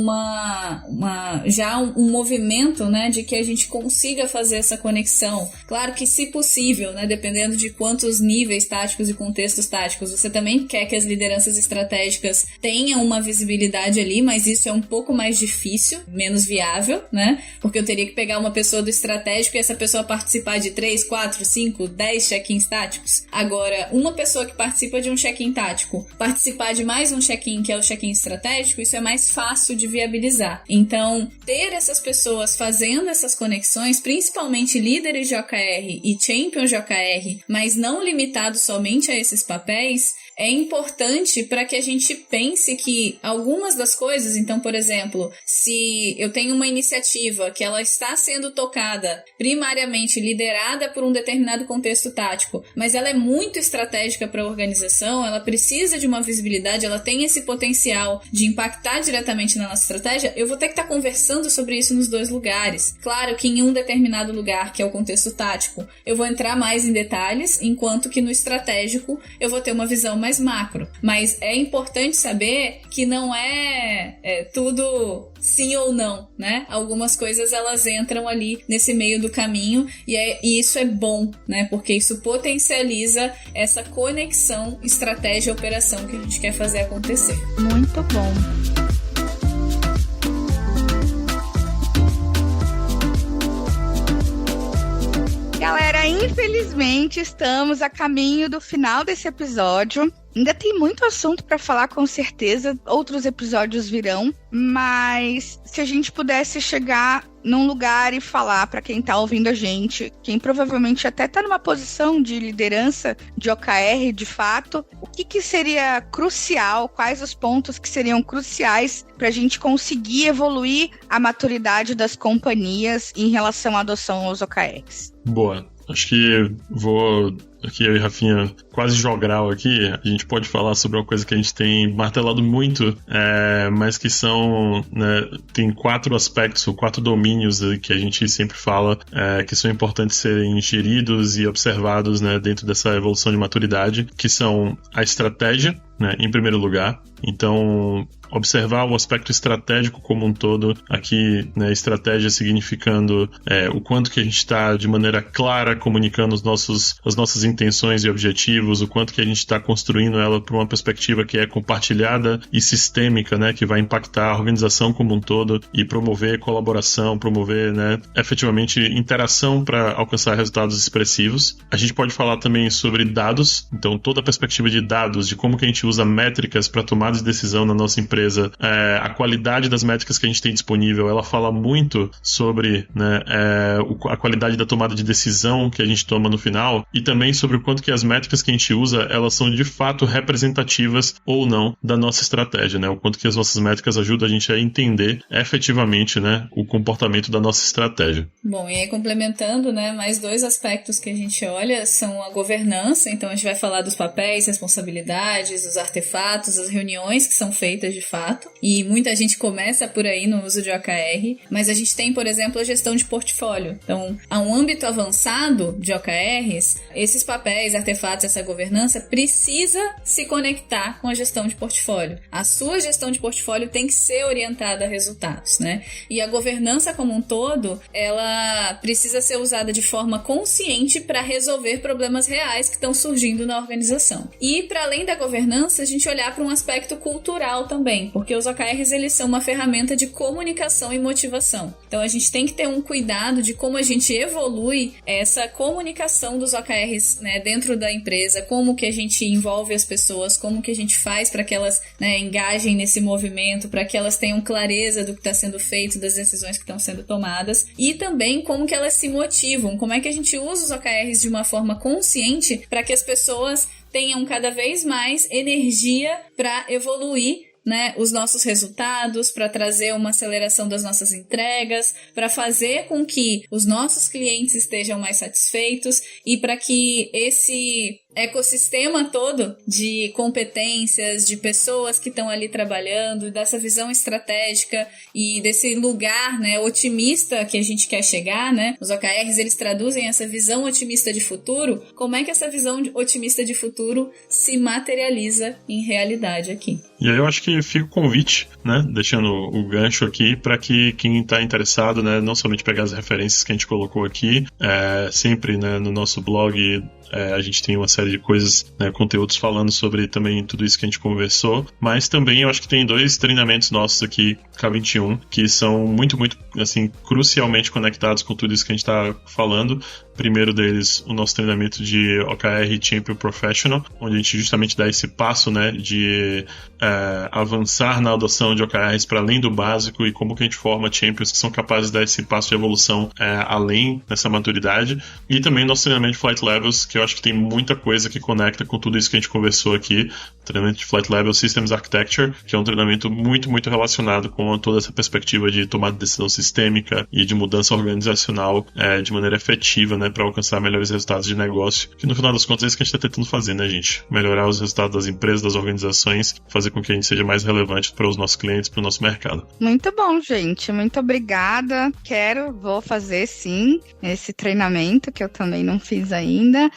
um movimento, né, de que a gente consiga fazer essa conexão. Claro que, se possível, né, dependendo de quantos níveis táticos e contextos táticos, você também quer que as lideranças estratégicas tenham uma visibilidade ali, mas isso é um pouco mais difícil, menos viável, né, porque eu teria que pegar uma pessoa do estratégico e essa pessoa participar de 3, 4, 5, 10 check-ins táticos. Agora, uma pessoa que participa de um check-in tático participar de mais um check-in, que é o check-in estratégico, isso é mais fácil de viabilizar. Então, ter essas pessoas fazendo essas conexões, principalmente líderes de OKR e champions de OKR, mas não limitado somente a esses papéis, é importante para que a gente pense que algumas das coisas, então, por exemplo, se eu tenho uma iniciativa que ela está sendo tocada, primariamente liderada por um determinado contexto tático, mas ela é muito estratégica para a organização, ela precisa de uma visibilidade, ela tem esse potencial de impactar diretamente na nossa estratégia, eu vou ter que estar conversando sobre isso nos dois lugares. Claro que em um determinado lugar, que é o contexto tático, eu vou entrar mais em detalhes, enquanto que no estratégico eu vou ter uma visão mais macro. Mas é importante saber que não é tudo sim ou não, né? Algumas coisas elas entram ali nesse meio do caminho e isso é bom, né? Porque isso potencializa essa conexão estratégia-operação que a gente quer fazer acontecer. Muito bom. Galera, infelizmente estamos a caminho do final desse episódio. Ainda tem muito assunto para falar, com certeza. Outros episódios virão. Mas se a gente pudesse chegar num lugar e falar para quem tá ouvindo a gente, quem provavelmente até tá numa posição de liderança de OKR, de fato, o que seria crucial, quais os pontos que seriam cruciais para a gente conseguir evoluir a maturidade das companhias em relação à adoção aos OKRs? Boa. Acho que vou, aqui eu e Rafinha, quase jogral aqui, a gente pode falar sobre uma coisa que a gente tem martelado muito, mas que são, né, tem 4 aspectos, ou 4 domínios que a gente sempre fala, que são importantes serem geridos e observados, né, dentro dessa evolução de maturidade, que são a estratégia, né, em primeiro lugar. Então, observar o aspecto estratégico como um todo, aqui, né, estratégia significando o quanto que a gente está de maneira clara comunicando as nossas intenções e objetivos, o quanto que a gente está construindo ela para uma perspectiva que é compartilhada e sistêmica, né, que vai impactar a organização como um todo e promover colaboração, promover, né, efetivamente interação para alcançar resultados expressivos. A gente pode falar também sobre dados, então toda a perspectiva de dados, de como que a gente usa métricas para tomada de decisão na nossa empresa, a qualidade das métricas que a gente tem disponível, ela fala muito sobre, né, a qualidade da tomada de decisão que a gente toma no final, e também sobre o quanto que as métricas que a gente usa, elas são de fato representativas ou não da nossa estratégia, né, o quanto que as nossas métricas ajudam a gente a entender efetivamente, né, o comportamento da nossa estratégia. Bom, e aí complementando, né, mais 2 aspectos que a gente olha são a governança, então a gente vai falar dos papéis, responsabilidades, os artefatos, as reuniões que são feitas de fato, e muita gente começa por aí no uso de OKR, mas a gente tem, por exemplo, a gestão de portfólio. Então, a um âmbito avançado de OKRs, esses papéis, artefatos, essa governança precisa se conectar com a gestão de portfólio. A sua gestão de portfólio tem que ser orientada a resultados, né? E a governança como um todo, ela precisa ser usada de forma consciente para resolver problemas reais que estão surgindo na organização. E, para além da governança, a gente olhar para um aspecto cultural também, porque os OKRs, eles são uma ferramenta de comunicação e motivação. Então, a gente tem que ter um cuidado de como a gente evolui essa comunicação dos OKRs, né, dentro da empresa, como que a gente envolve as pessoas, como que a gente faz para que elas, né, engajem nesse movimento, para que elas tenham clareza do que está sendo feito, das decisões que estão sendo tomadas, e também como que elas se motivam, como é que a gente usa os OKRs de uma forma consciente para que as pessoas tenham cada vez mais energia para evoluir, né, os nossos resultados, para trazer uma aceleração das nossas entregas, para fazer com que os nossos clientes estejam mais satisfeitos e para que esse ecossistema todo de competências, de pessoas que estão ali trabalhando, dessa visão estratégica e desse lugar, né, otimista que a gente quer chegar, né? Os OKRs, eles traduzem essa visão otimista de futuro. Como é que essa visão otimista de futuro se materializa em realidade aqui? E aí eu acho que fica o convite, né, deixando o gancho aqui para que quem está interessado, né, não somente pegar as referências que a gente colocou aqui, sempre, né, no nosso blog a gente tem uma série de coisas, né, conteúdos falando sobre também tudo isso que a gente conversou, mas também eu acho que tem 2 treinamentos nossos aqui, K21, que são muito, muito, assim, crucialmente conectados com tudo isso que a gente está falando. Primeiro deles, o nosso treinamento de OKR Champion Professional, onde a gente justamente dá esse passo, né, de avançar na adoção de OKRs para além do básico e como que a gente forma champions que são capazes de dar esse passo de evolução além dessa maturidade. E também o nosso treinamento de Flight Levels, que eu acho que tem muita coisa que conecta com tudo isso que a gente conversou aqui. O treinamento de Flight Level Systems Architecture, que é um treinamento muito, muito relacionado com toda essa perspectiva de tomada de decisão sistêmica e de mudança organizacional de maneira efetiva, né, para alcançar melhores resultados de negócio, que no final das contas é isso que a gente está tentando fazer, né, gente? Melhorar os resultados das empresas, das organizações, fazer com que a gente seja mais relevante para os nossos clientes, para o nosso mercado. Muito bom, gente. Muito obrigada. Vou fazer sim esse treinamento que eu também não fiz ainda.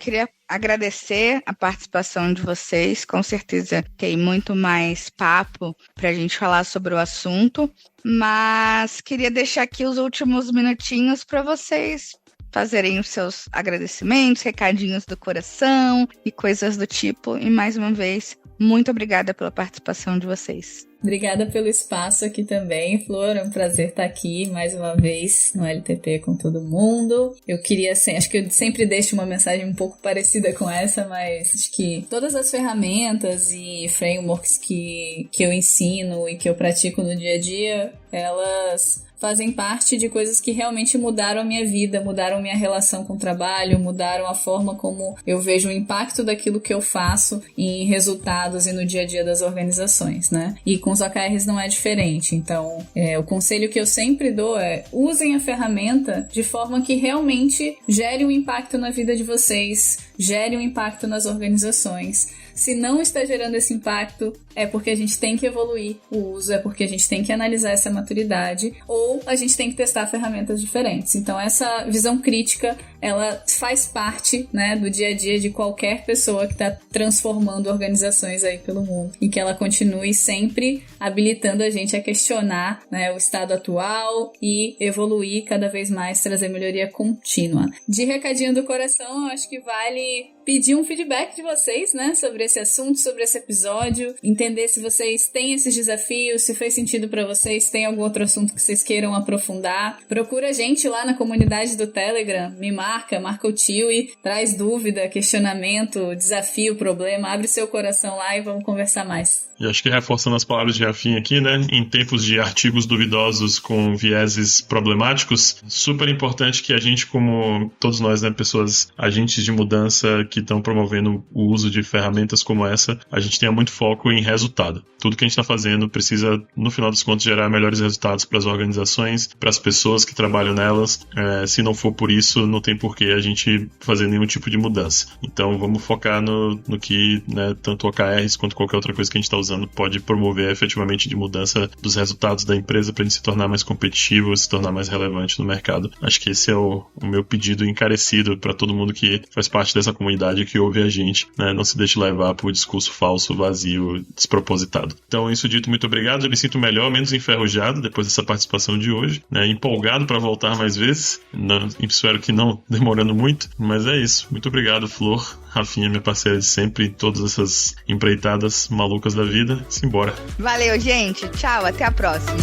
Queria agradecer a participação de vocês. Com certeza tem muito mais papo para a gente falar sobre o assunto, mas queria deixar aqui os últimos minutinhos para vocês fazerem os seus agradecimentos, recadinhos do coração e coisas do tipo. E mais uma vez, muito obrigada pela participação de vocês. Obrigada pelo espaço aqui também, Flor. É um prazer estar aqui mais uma vez no LTP com todo mundo. Eu queria, acho que eu sempre deixo uma mensagem um pouco parecida com essa, mas acho que todas as ferramentas e frameworks que eu ensino e que eu pratico no dia a dia, elas fazem parte de coisas que realmente mudaram a minha vida, mudaram minha relação com o trabalho, mudaram a forma como eu vejo o impacto daquilo que eu faço em resultados e no dia a dia das organizações, né? E com os OKRs não é diferente. Então, o conselho que eu sempre dou é: usem a ferramenta de forma que realmente gere um impacto na vida de vocês, gere um impacto nas organizações. Se não está gerando esse impacto, é porque a gente tem que evoluir o uso, é porque a gente tem que analisar essa maturidade, ou a gente tem que testar ferramentas diferentes. Então, essa visão crítica, ela faz parte, né, do dia a dia de qualquer pessoa que está transformando organizações aí pelo mundo. E que ela continue sempre habilitando a gente a questionar, né, o estado atual e evoluir cada vez mais, trazer melhoria contínua. De recadinho do coração, eu acho que vale pedir um feedback de vocês, né, sobre esse assunto, sobre esse episódio, entender se vocês têm esses desafios, se fez sentido pra vocês, se tem algum outro assunto que vocês queiram aprofundar. Procura a gente lá na comunidade do Telegram, me marca o tio e traz dúvida, questionamento, desafio, problema, abre seu coração lá e vamos conversar mais. E acho que reforçando as palavras de Rafim aqui, né, em tempos de artigos duvidosos com vieses problemáticos, super importante que a gente, como todos nós, né, pessoas, agentes de mudança que estão promovendo o uso de ferramentas como essa, a gente tenha muito foco em resultado. Tudo que a gente está fazendo precisa, no final dos contos, gerar melhores resultados para as organizações, para as pessoas que trabalham nelas. Se não for por isso, não tem tem por que a gente fazer nenhum tipo de mudança. Então vamos focar no que, né, tanto OKRs quanto qualquer outra coisa que a gente está usando pode promover efetivamente de mudança dos resultados da empresa para a gente se tornar mais competitivo, se tornar mais relevante no mercado. Acho que esse é o meu pedido encarecido para todo mundo que faz parte dessa comunidade, que ouve a gente, né? Não se deixe levar por discurso falso, vazio, despropositado. Então, isso dito, muito obrigado. Eu me sinto melhor, menos enferrujado depois dessa participação de hoje, né? Empolgado para voltar mais vezes. Não, espero que não demorando muito, mas é isso. Muito obrigado, Flor, Rafinha, minha parceira de sempre, em todas essas empreitadas malucas da vida. Simbora. Valeu, gente. Tchau, até a próxima.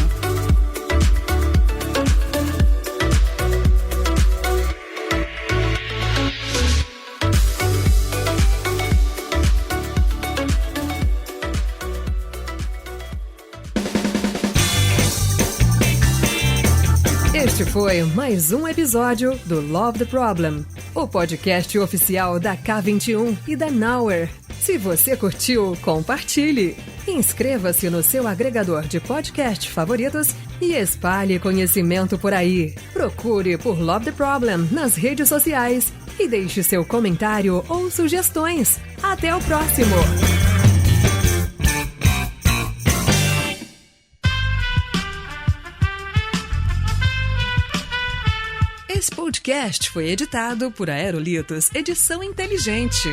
Este foi mais um episódio do Love the Problem, o podcast oficial da K21 e da Nowhere. Se você curtiu, compartilhe. Inscreva-se no seu agregador de podcast favoritos e espalhe conhecimento por aí. Procure por Love the Problem nas redes sociais e deixe seu comentário ou sugestões. Até o próximo! Esse podcast foi editado por Aerolitos Edição Inteligente.